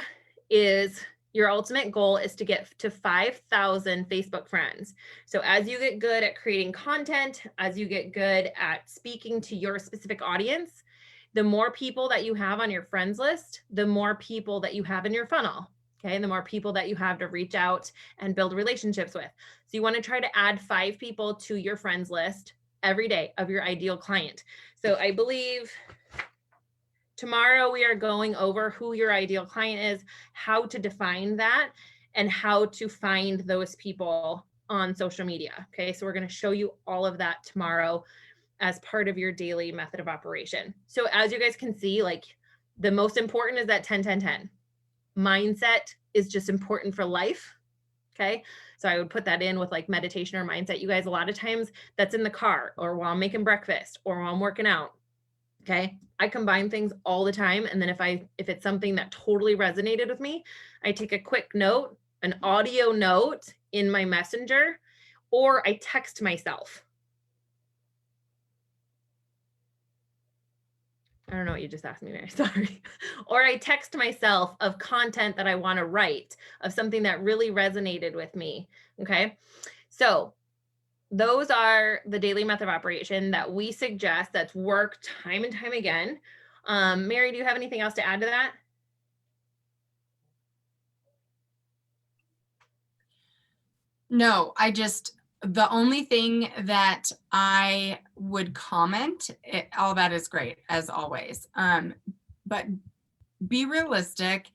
is, your ultimate goal is to get to 5,000 Facebook friends. So as you get good at creating content, as you get good at speaking to your specific audience, the more people that you have on your friends list, the more people that you have in your funnel. Okay. And the more people that you have to reach out and build relationships with. So you want to try to add 5 people to your friends list every day of your ideal client. So I believe tomorrow we are going over who your ideal client is, how to define that, and how to find those people on social media. Okay, so we're going to show you all of that tomorrow as part of your daily method of operation. So as you guys can see, like the most important is that 10-10-10. Mindset is just important for life. Okay, so I would put that in with like meditation or mindset. You guys, a lot of times that's in the car or while I'm making breakfast or while I'm working out. Okay. I combine things all the time. And then if it's something that totally resonated with me, I take a quick note, an audio note in my messenger, or I text myself. I don't know what you just asked me, Mary, sorry. Or I text myself of content that I want to write, of something that really resonated with me. Okay. So those are the daily method of operation that we suggest, that's worked time and time again. Mary, do you have anything else to add to that? No, the only thing that I would comment, all that is great as always. But be realistic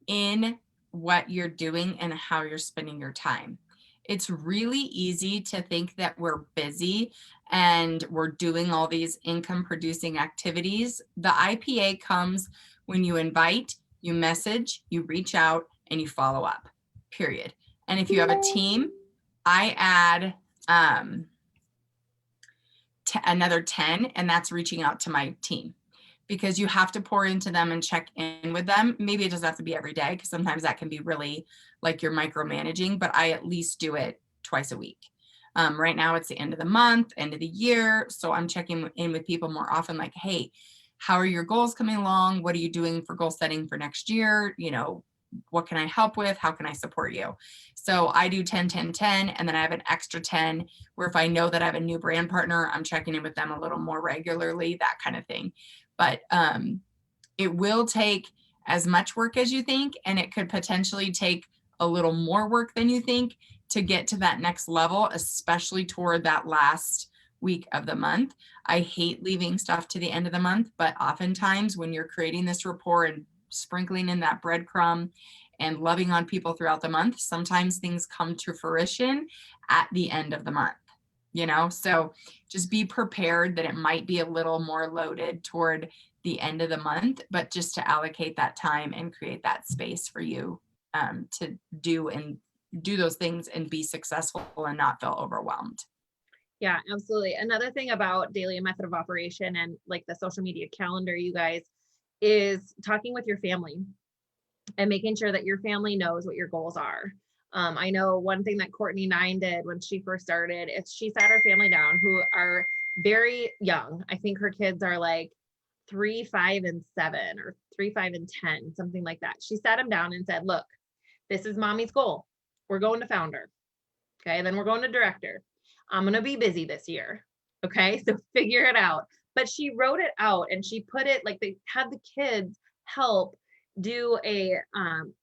in what you're doing and how you're spending your time. It's really easy to think that we're busy and we're doing all these income producing activities. The IPA comes when you invite, you message, you reach out, and you follow up, period. And if you have a team, I add another 10, and that's reaching out to my team, because you have to pour into them and check in with them. Maybe it doesn't have to be every day, because sometimes that can be really like you're micromanaging, but I at least do it twice a week. Right now it's the end of the month, end of the year. So I'm checking in with people more often, like, hey, how are your goals coming along? What are you doing for goal setting for next year? You know, what can I help with? How can I support you? So I do 10-10-10, and then I have an extra 10 where if I know that I have a new brand partner, I'm checking in with them a little more regularly, that kind of thing. But it will take as much work as you think, and it could potentially take a little more work than you think to get to that next level, especially toward that last week of the month. I hate leaving stuff to the end of the month, but oftentimes when you're creating this rapport and sprinkling in that breadcrumb and loving on people throughout the month, sometimes things come to fruition at the end of the month, you know? So just be prepared that it might be a little more loaded toward the end of the month, but just to allocate that time and create that space for you to do those things and be successful and not feel overwhelmed. Yeah, absolutely. Another thing about daily method of operation and like the social media calendar, you guys, is talking with your family and making sure that your family knows what your goals are. I know one thing that Courtney Nine did when she first started is she sat her family down, who are very young. I think her kids are like 3, 5, and 7, or 3, 5, and 10, something like that. She sat them down and said, look, this is mommy's goal. We're going to founder. Okay. Then we're going to director. I'm going to be busy this year. Okay. So figure it out. But she wrote it out and she put it, like, they had the kids help do a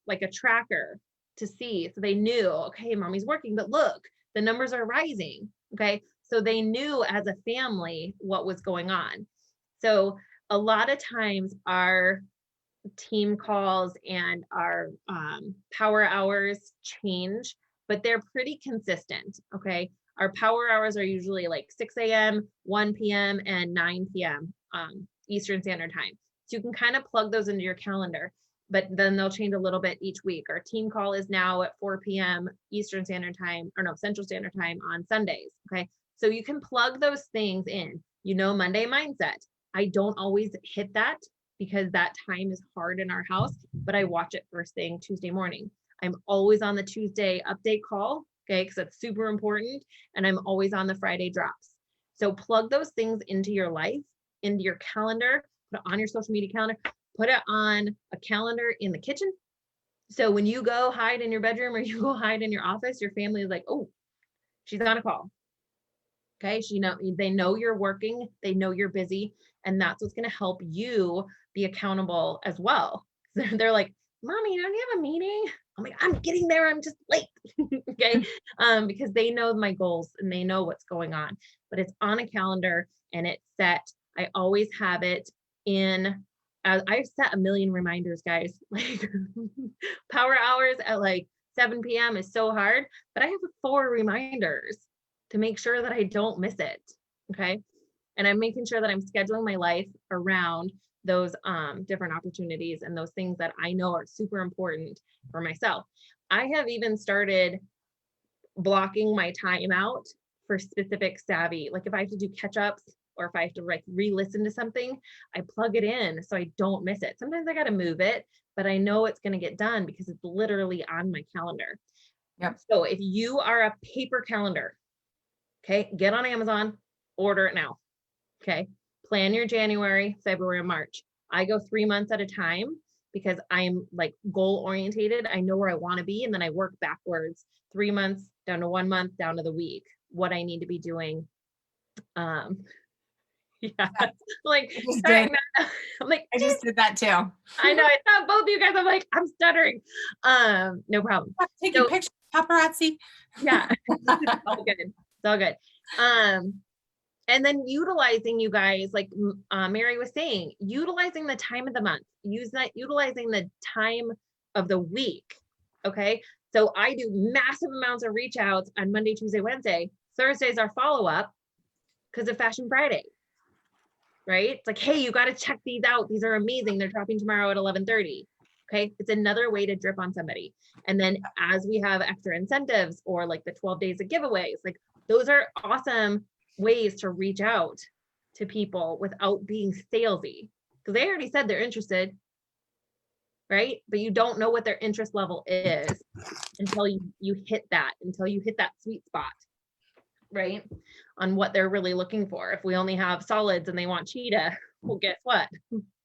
like a tracker to see, so they knew, okay, mommy's working, but look, the numbers are rising. Okay. So they knew as a family what was going on. So a lot of times our team calls and our power hours change, but they're pretty consistent. Okay. Our power hours are usually like 6 a.m., 1 p.m., and 9 p.m. Eastern Standard Time. So you can kind of plug those into your calendar, but then they'll change a little bit each week. Our team call is now at 4 p.m. Eastern Standard Time, or no, Central Standard Time on Sundays. Okay. So you can plug those things in. You know, Monday mindset. I don't always hit that because that time is hard in our house, but I watch it first thing Tuesday morning. I'm always on the Tuesday update call, okay, because that's super important. And I'm always on the Friday drops. So plug those things into your life, into your calendar, put it on your social media calendar, put it on a calendar in the kitchen. So when you go hide in your bedroom or you go hide in your office, your family is like, oh, she's on a call. Okay, they know you're working, they know you're busy, and that's what's going to help you be accountable as well. They're like, Mommy, don't you have a meeting? I'm like, I'm getting there, I'm just late. Okay, because they know my goals and they know what's going on, but it's on a calendar and it's set. I always have it in. I've set a million reminders, guys. Like power hours at like 7 p.m. is so hard, but I have 4 reminders to make sure that I don't miss it. Okay. And I'm making sure that I'm scheduling my life around those different opportunities and those things that I know are super important for myself. I have even started blocking my time out for specific savvy. Like if I have to do catch ups or if I have to like re-listen to something, I plug it in so I don't miss it. Sometimes I got to move it, but I know it's going to get done because it's literally on my calendar. Yep. So if you are a paper calendar, okay, get on Amazon, order it now. Okay, plan your January, February, and March. I go 3 months at a time because I'm like goal orientated. I know where I want to be, and then I work backwards 3 months down to 1 month, down to the week, what I need to be doing. Yeah, like sorry, I'm like I just did that too. I know I thought both of you guys. I'm like I'm stuttering. No problem. Taking pictures, paparazzi. Yeah, it's all good. It's all good. And then utilizing, you guys, like Mary was saying, utilizing the time of the month, utilizing the time of the week. Okay. So I do massive amounts of reach outs on Monday, Tuesday, Wednesday. Thursdays are follow-up because of Fashion Friday. Right? It's like, hey, you got to check these out. These are amazing. They're dropping tomorrow at 11:30. Okay. It's another way to drip on somebody. And then as we have extra incentives or like the 12 days of giveaways, like those are awesome ways to reach out to people without being salesy, because they already said they're interested, right? But you don't know what their interest level is until you hit that sweet spot, right? On what they're really looking for. If we only have solids and they want cheetah, well, guess what?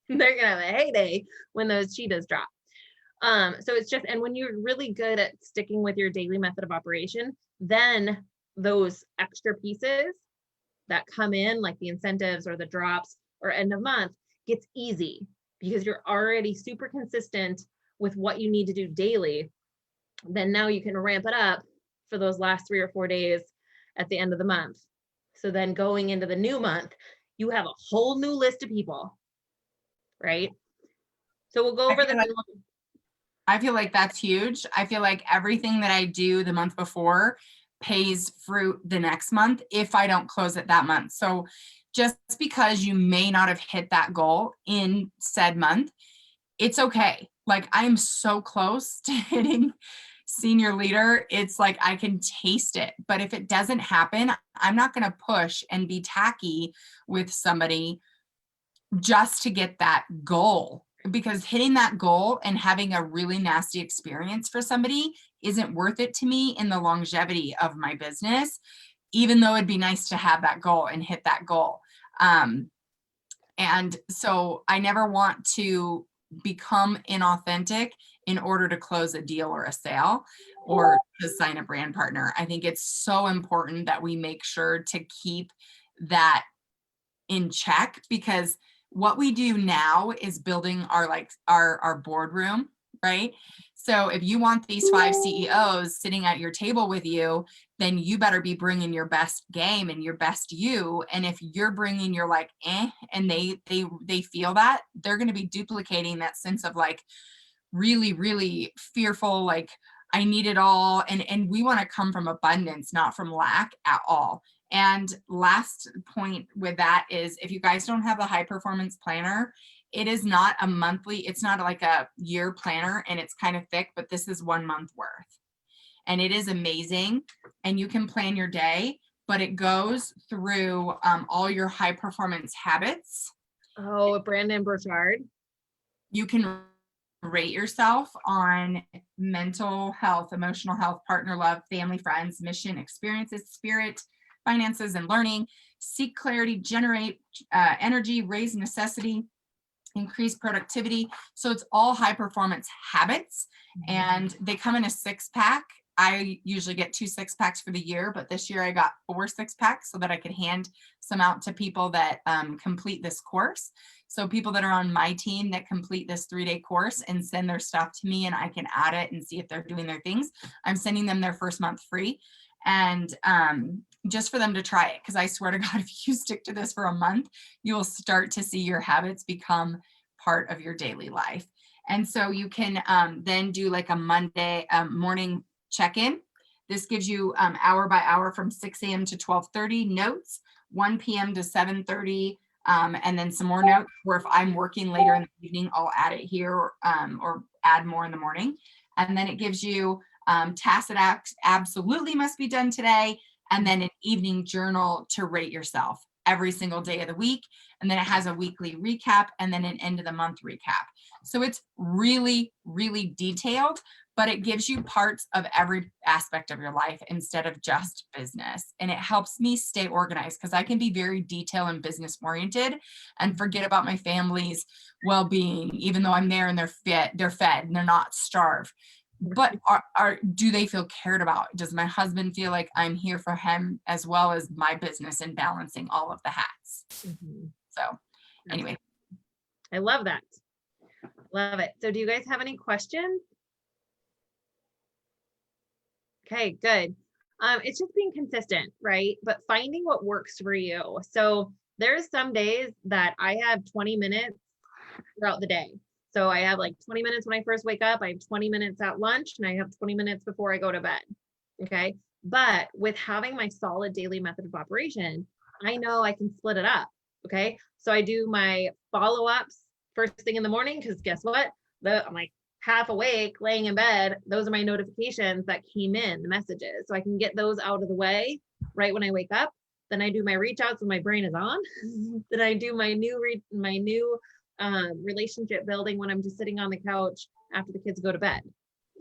They're gonna have a heyday when those cheetahs drop. So it's just, and when you're really good at sticking with your daily method of operation, then those extra pieces that come in, like the incentives or the drops or end of month, gets easy because you're already super consistent with what you need to do daily. Then now you can ramp it up for those last 3 or 4 days at the end of the month. So then going into the new month, you have a whole new list of people, right? So we'll go over I feel like that's huge. I feel like everything that I do the month before pays fruit the next month if I don't close it that month. So just because you may not have hit that goal in said month, it's okay. Like I'm so close to hitting senior leader. It's like I can taste it. But if it doesn't happen, I'm not going to push and be tacky with somebody just to get that goal, because hitting that goal and having a really nasty experience for somebody isn't worth it to me in the longevity of my business, even though it'd be nice to have that goal and hit that goal. And so I never want to become inauthentic in order to close a deal or a sale or to sign a brand partner. I think it's so important that we make sure to keep that in check, because what we do now is building our boardroom, right? So if you want these 5 CEOs sitting at your table with you, then you better be bringing your best game and your best you. And if you're bringing your like, and they feel that, they're going to be duplicating that sense of like really, really fearful, like I need it all. And we want to come from abundance, not from lack at all. And last point with that is, if you guys don't have a high performance planner, it is not a monthly, it's not like a year planner, and it's kind of thick, but this is 1 month worth. And it is amazing. And you can plan your day, but it goes through all your high performance habits. Oh, Brandon Burchard. You can rate yourself on mental health, emotional health, partner love, family, friends, mission, experiences, spirit, finances, and learning. Seek clarity, generate energy, raise necessity, increase productivity. So it's all high performance habits, and they come in a 6-pack. I usually get 2 6-packs for the year, but this year I got 4 6-packs so that I could hand some out to people that complete this course. So people that are on my team that complete this 3-day course and send their stuff to me and I can add it and see if they're doing their things, I'm sending them their first month free. And just for them to try it, because I swear to God, if you stick to this for a month, you will start to see your habits become part of your daily life. And so you can then do like a Monday morning check-in. This gives you hour by hour from 6 a.m. to 12:30 notes, 1 p.m. to 7:30, and then some more notes. Or if I'm working later in the evening, I'll add it here or add more in the morning. And then it gives you tasks that absolutely must be done today, and then an evening journal to rate yourself every single day of the week. And then it has a weekly recap and then an end of the month recap. So it's really, really detailed, but it gives you parts of every aspect of your life instead of just business. And it helps me stay organized because I can be very detail and business oriented and forget about my family's well-being, even though I'm there and they're fed and they're not starved. But do they feel cared about? Does my husband feel like I'm here for him as well as my business and balancing all of the hats? So anyway. I love that. Love it. So do you guys have any questions? Okay, good. It's just being consistent, right? But finding what works for you. So there's some days that I have 20 minutes throughout the day. So I have like 20 minutes when I first wake up, I have 20 minutes at lunch, and I have 20 minutes before I go to bed. Okay. But with having my solid daily method of operation, I know I can split it up. Okay. So I do my follow-ups first thing in the morning, because guess what? I'm like half awake, laying in bed. Those are my notifications that came in, the messages. So I can get those out of the way right when I wake up. Then I do my reach outs when my brain is on. Then I do my new relationship building when I'm just sitting on the couch after the kids go to bed.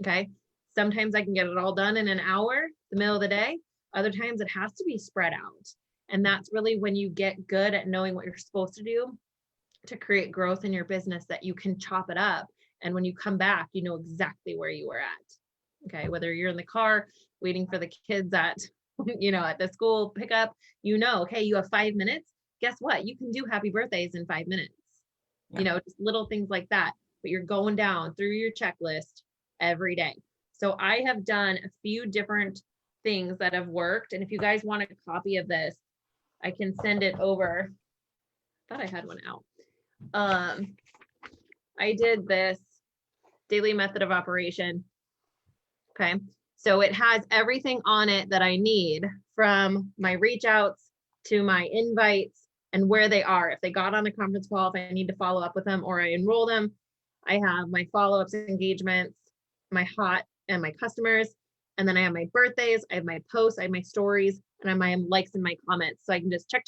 Okay. Sometimes I can get it all done in an hour, the middle of the day. Other times it has to be spread out. And that's really when you get good at knowing what you're supposed to do to create growth in your business, that you can chop it up. And when you come back, you know exactly where you were at. Okay. Whether you're in the car waiting for the kids at, at the school pickup, okay, you have 5 minutes. Guess what? You can do happy birthdays in 5 minutes. Yeah. Just little things like that, but you're going down through your checklist every day. So I have done a few different things that have worked. And if you guys want a copy of this, I can send it over. I thought I had one out. I did this daily method of operation. Okay. So it has everything on it that I need, from my reach outs to my invites and where they are. If they got on the conference call, if I need to follow up with them or I enroll them, I have my follow-ups, engagements, my hot and my customers. And then I have my birthdays, I have my posts, I have my stories, and I have my likes and my comments. So I can just check.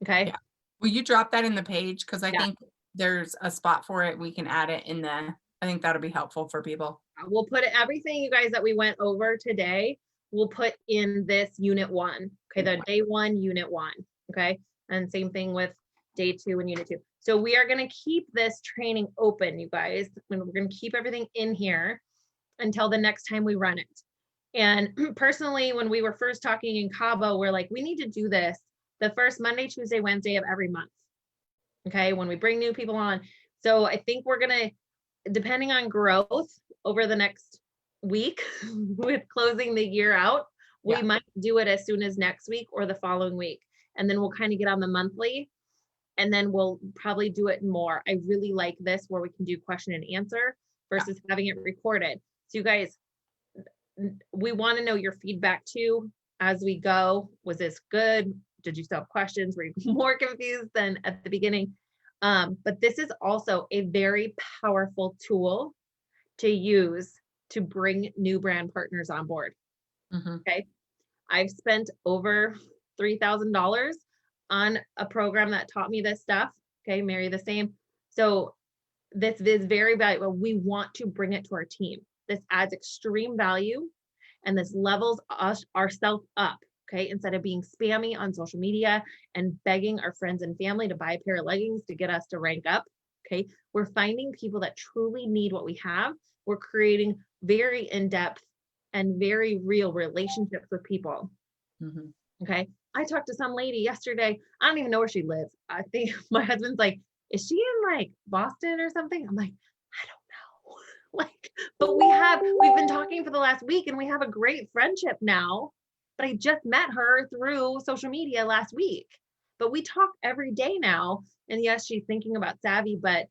Okay. Yeah. Will you drop that in the page? Because I Yeah. think there's a spot for it. We can add it in the, I think that'll be helpful for people. We'll put everything, you guys, that we went over today, we'll put in this unit 1. Okay. The day 1, unit 1. Okay. And same thing with day 2 and unit 2. So we are going to keep this training open, you guys. We're going to keep everything in here until the next time we run it. And personally, when we were first talking in Cabo, we're like, we need to do this the first Monday, Tuesday, Wednesday of every month. Okay. When we bring new people on. So I think we're going to, depending on growth over the next week with closing the year out, we might do it as soon as next week or the following week. And then we'll kind of get on the monthly, and then we'll probably do it more. I really like this where we can do question and answer versus having it recorded. So you guys, we want to know your feedback too as we go. Was this good? Did you still have questions? Were you more confused than at the beginning? But this is also a very powerful tool to use to bring new brand partners on board. Okay. I've spent over $3,000 on a program that taught me this stuff. Okay. Mary the same. So this is very valuable. We want to bring it to our team. This adds extreme value and this levels us ourselves up. Okay. Instead of being spammy on social media and begging our friends and family to buy a pair of leggings to get us to rank up. Okay. We're finding people that truly need what we have. We're creating very in-depth and very real relationships with people. Mhm. Okay. I talked to some lady yesterday. I don't even know where she lives. I think my husband's like, is she in like Boston or something? I'm like, I don't know. Like, but we've been talking for the last week and we have a great friendship now. But I just met her through social media last week. But we talk every day now. And yes, she's thinking about Savvy, but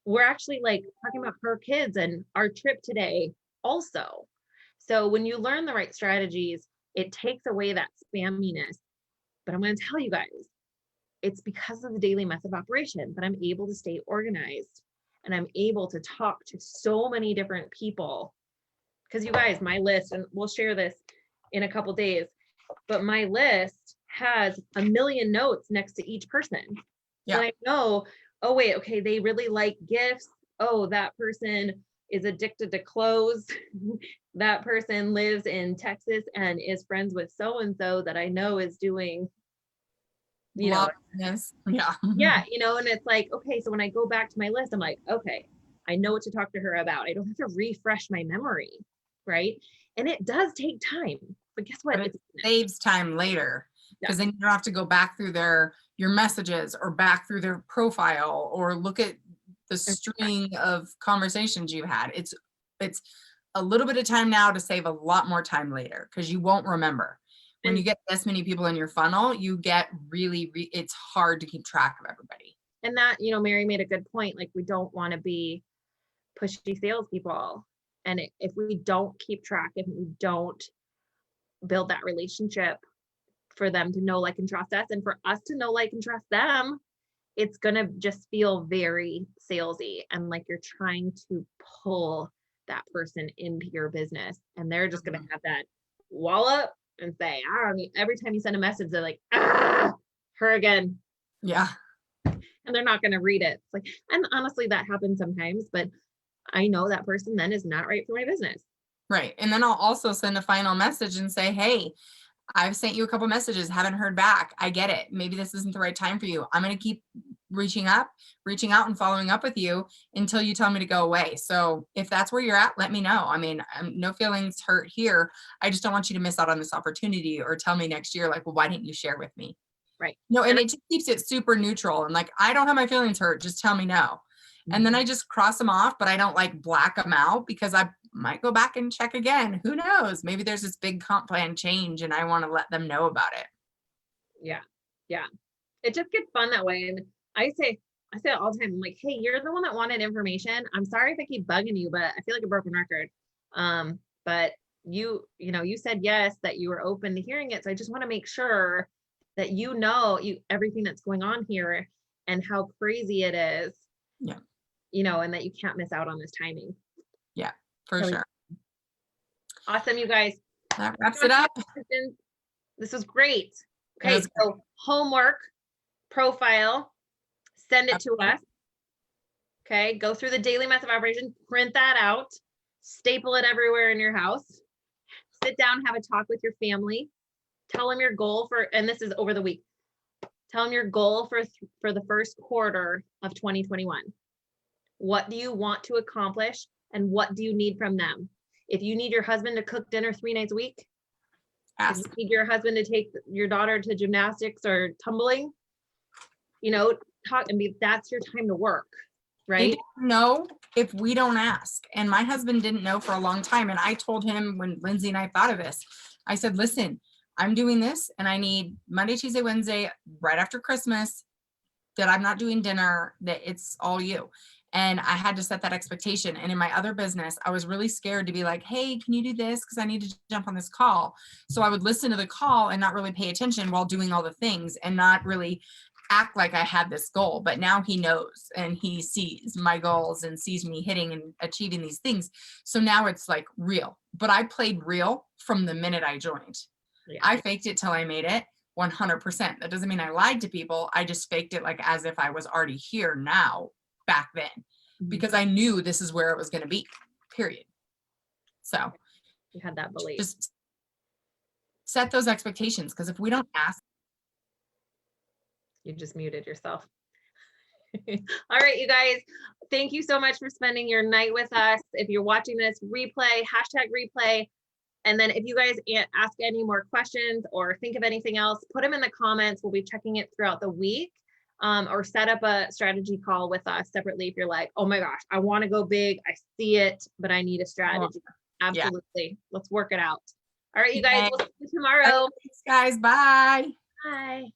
we're actually like talking about her kids and our trip today also. So when you learn the right strategies, it takes away that spamminess. But I'm going to tell you guys, it's because of the daily method of operation that I'm able to stay organized and I'm able to talk to so many different people. Because you guys, my list, and we'll share this in a couple days, but my list has a million notes next to each person. Yeah. So I know, oh wait, okay, they really like gifts. Oh, that person is addicted to clothes. That person lives in Texas and is friends with so-and-so that I know is doing, you know, Yes. Yeah. yeah, you know, and it's like, okay, so when I go back to my list, I'm like, okay, I know what to talk to her about. I don't have to refresh my memory, right? And it does take time, but guess what? But it It's saves time later because then you don't have to go back through your messages or back through their profile or look at the string of conversations you had. It's a little bit of time now to save a lot more time later because you won't remember. When you get this many people in your funnel, you get really, it's hard to keep track of everybody. and that, you know, Mary made a good point. Like, we don't want to be pushy salespeople. And if we don't keep track, if we don't build that relationship for them to know, like, and trust us, and for us to know, like, and trust them, it's going to just feel very salesy and like you're trying to pull that person into your business. And they're just going to have that wallop and say, I don't need, every time you send a message, they're like, ah, her again. Yeah. And they're not going to read it. It's like, and honestly, that happens sometimes, but I know that person then is not right for my business. Right. And then I'll also send a final message and say, hey, I've sent you a couple messages, haven't heard back. I get it. Maybe this isn't the right time for you. I'm going to keep reaching out and following up with you until you tell me to go away. So if that's where you're at, let me know. I mean, no feelings hurt here. I just don't want you to miss out on this opportunity or tell me next year, like, well, why didn't you share with me? Right. No, and it just keeps it super neutral. And like, I don't have my feelings hurt. Just tell me no. And then I just cross them off, but I don't like black them out because I might go back and check again. Who knows? Maybe there's this big comp plan change and I want to let them know about it. Yeah. Yeah. It just gets fun that way. And I say it all the time. I'm like, hey, you're the one that wanted information. I'm sorry if I keep bugging you, but I feel like a broken record. But you said yes, that you were open to hearing it. So I just want to make sure that you know everything that's going on here and how crazy it is. Yeah. You know, and that you can't miss out on this timing. Yeah, for Really sure. Awesome, you guys. That wraps it up. This was great. That Okay, was so homework, profile, send it to us. Okay, go through the daily method of operation, print that out, staple it everywhere in your house. Sit down, have a talk with your family. Tell them your goal and this is over the week. Tell them your goal for the first quarter of 2021. What do you want to accomplish and what do you need from them? If you need your husband to cook dinner 3 nights a week, if you need your husband to take your daughter to gymnastics or tumbling, you know, talk and that's your time to work, right? They don't know if we don't ask. And my husband didn't know for a long time. And I told him when Lindsay and I thought of this, I said, listen, I'm doing this and I need Monday, Tuesday, Wednesday, right after Christmas, that I'm not doing dinner, that it's all you. And I had to set that expectation. And in my other business, I was really scared to be like, hey, can you do this? Because I need to jump on this call. So I would listen to the call and not really pay attention while doing all the things and not really act like I had this goal. But now he knows and he sees my goals and sees me hitting and achieving these things. So now it's like real. But I played real from the minute I joined. Yeah. I faked it till I made it 100%. That doesn't mean I lied to people. I just faked it like as if I was already here now back then. because I knew this is where it was going to be, period. So You had that belief. just set those expectations, because if we don't ask, You just muted yourself. All right, you guys, thank you so much for spending your night with us. If you're watching this replay, hashtag replay. And then if you guys ask any more questions or think of anything else, put them in the comments. We'll be checking it throughout the week, or set up a strategy call with us separately. If you're like, oh my gosh, I want to go big. I see it, but I need a strategy. Absolutely. Let's work it out. All right, you guys, we'll see you tomorrow. thanks, guys, bye. Bye.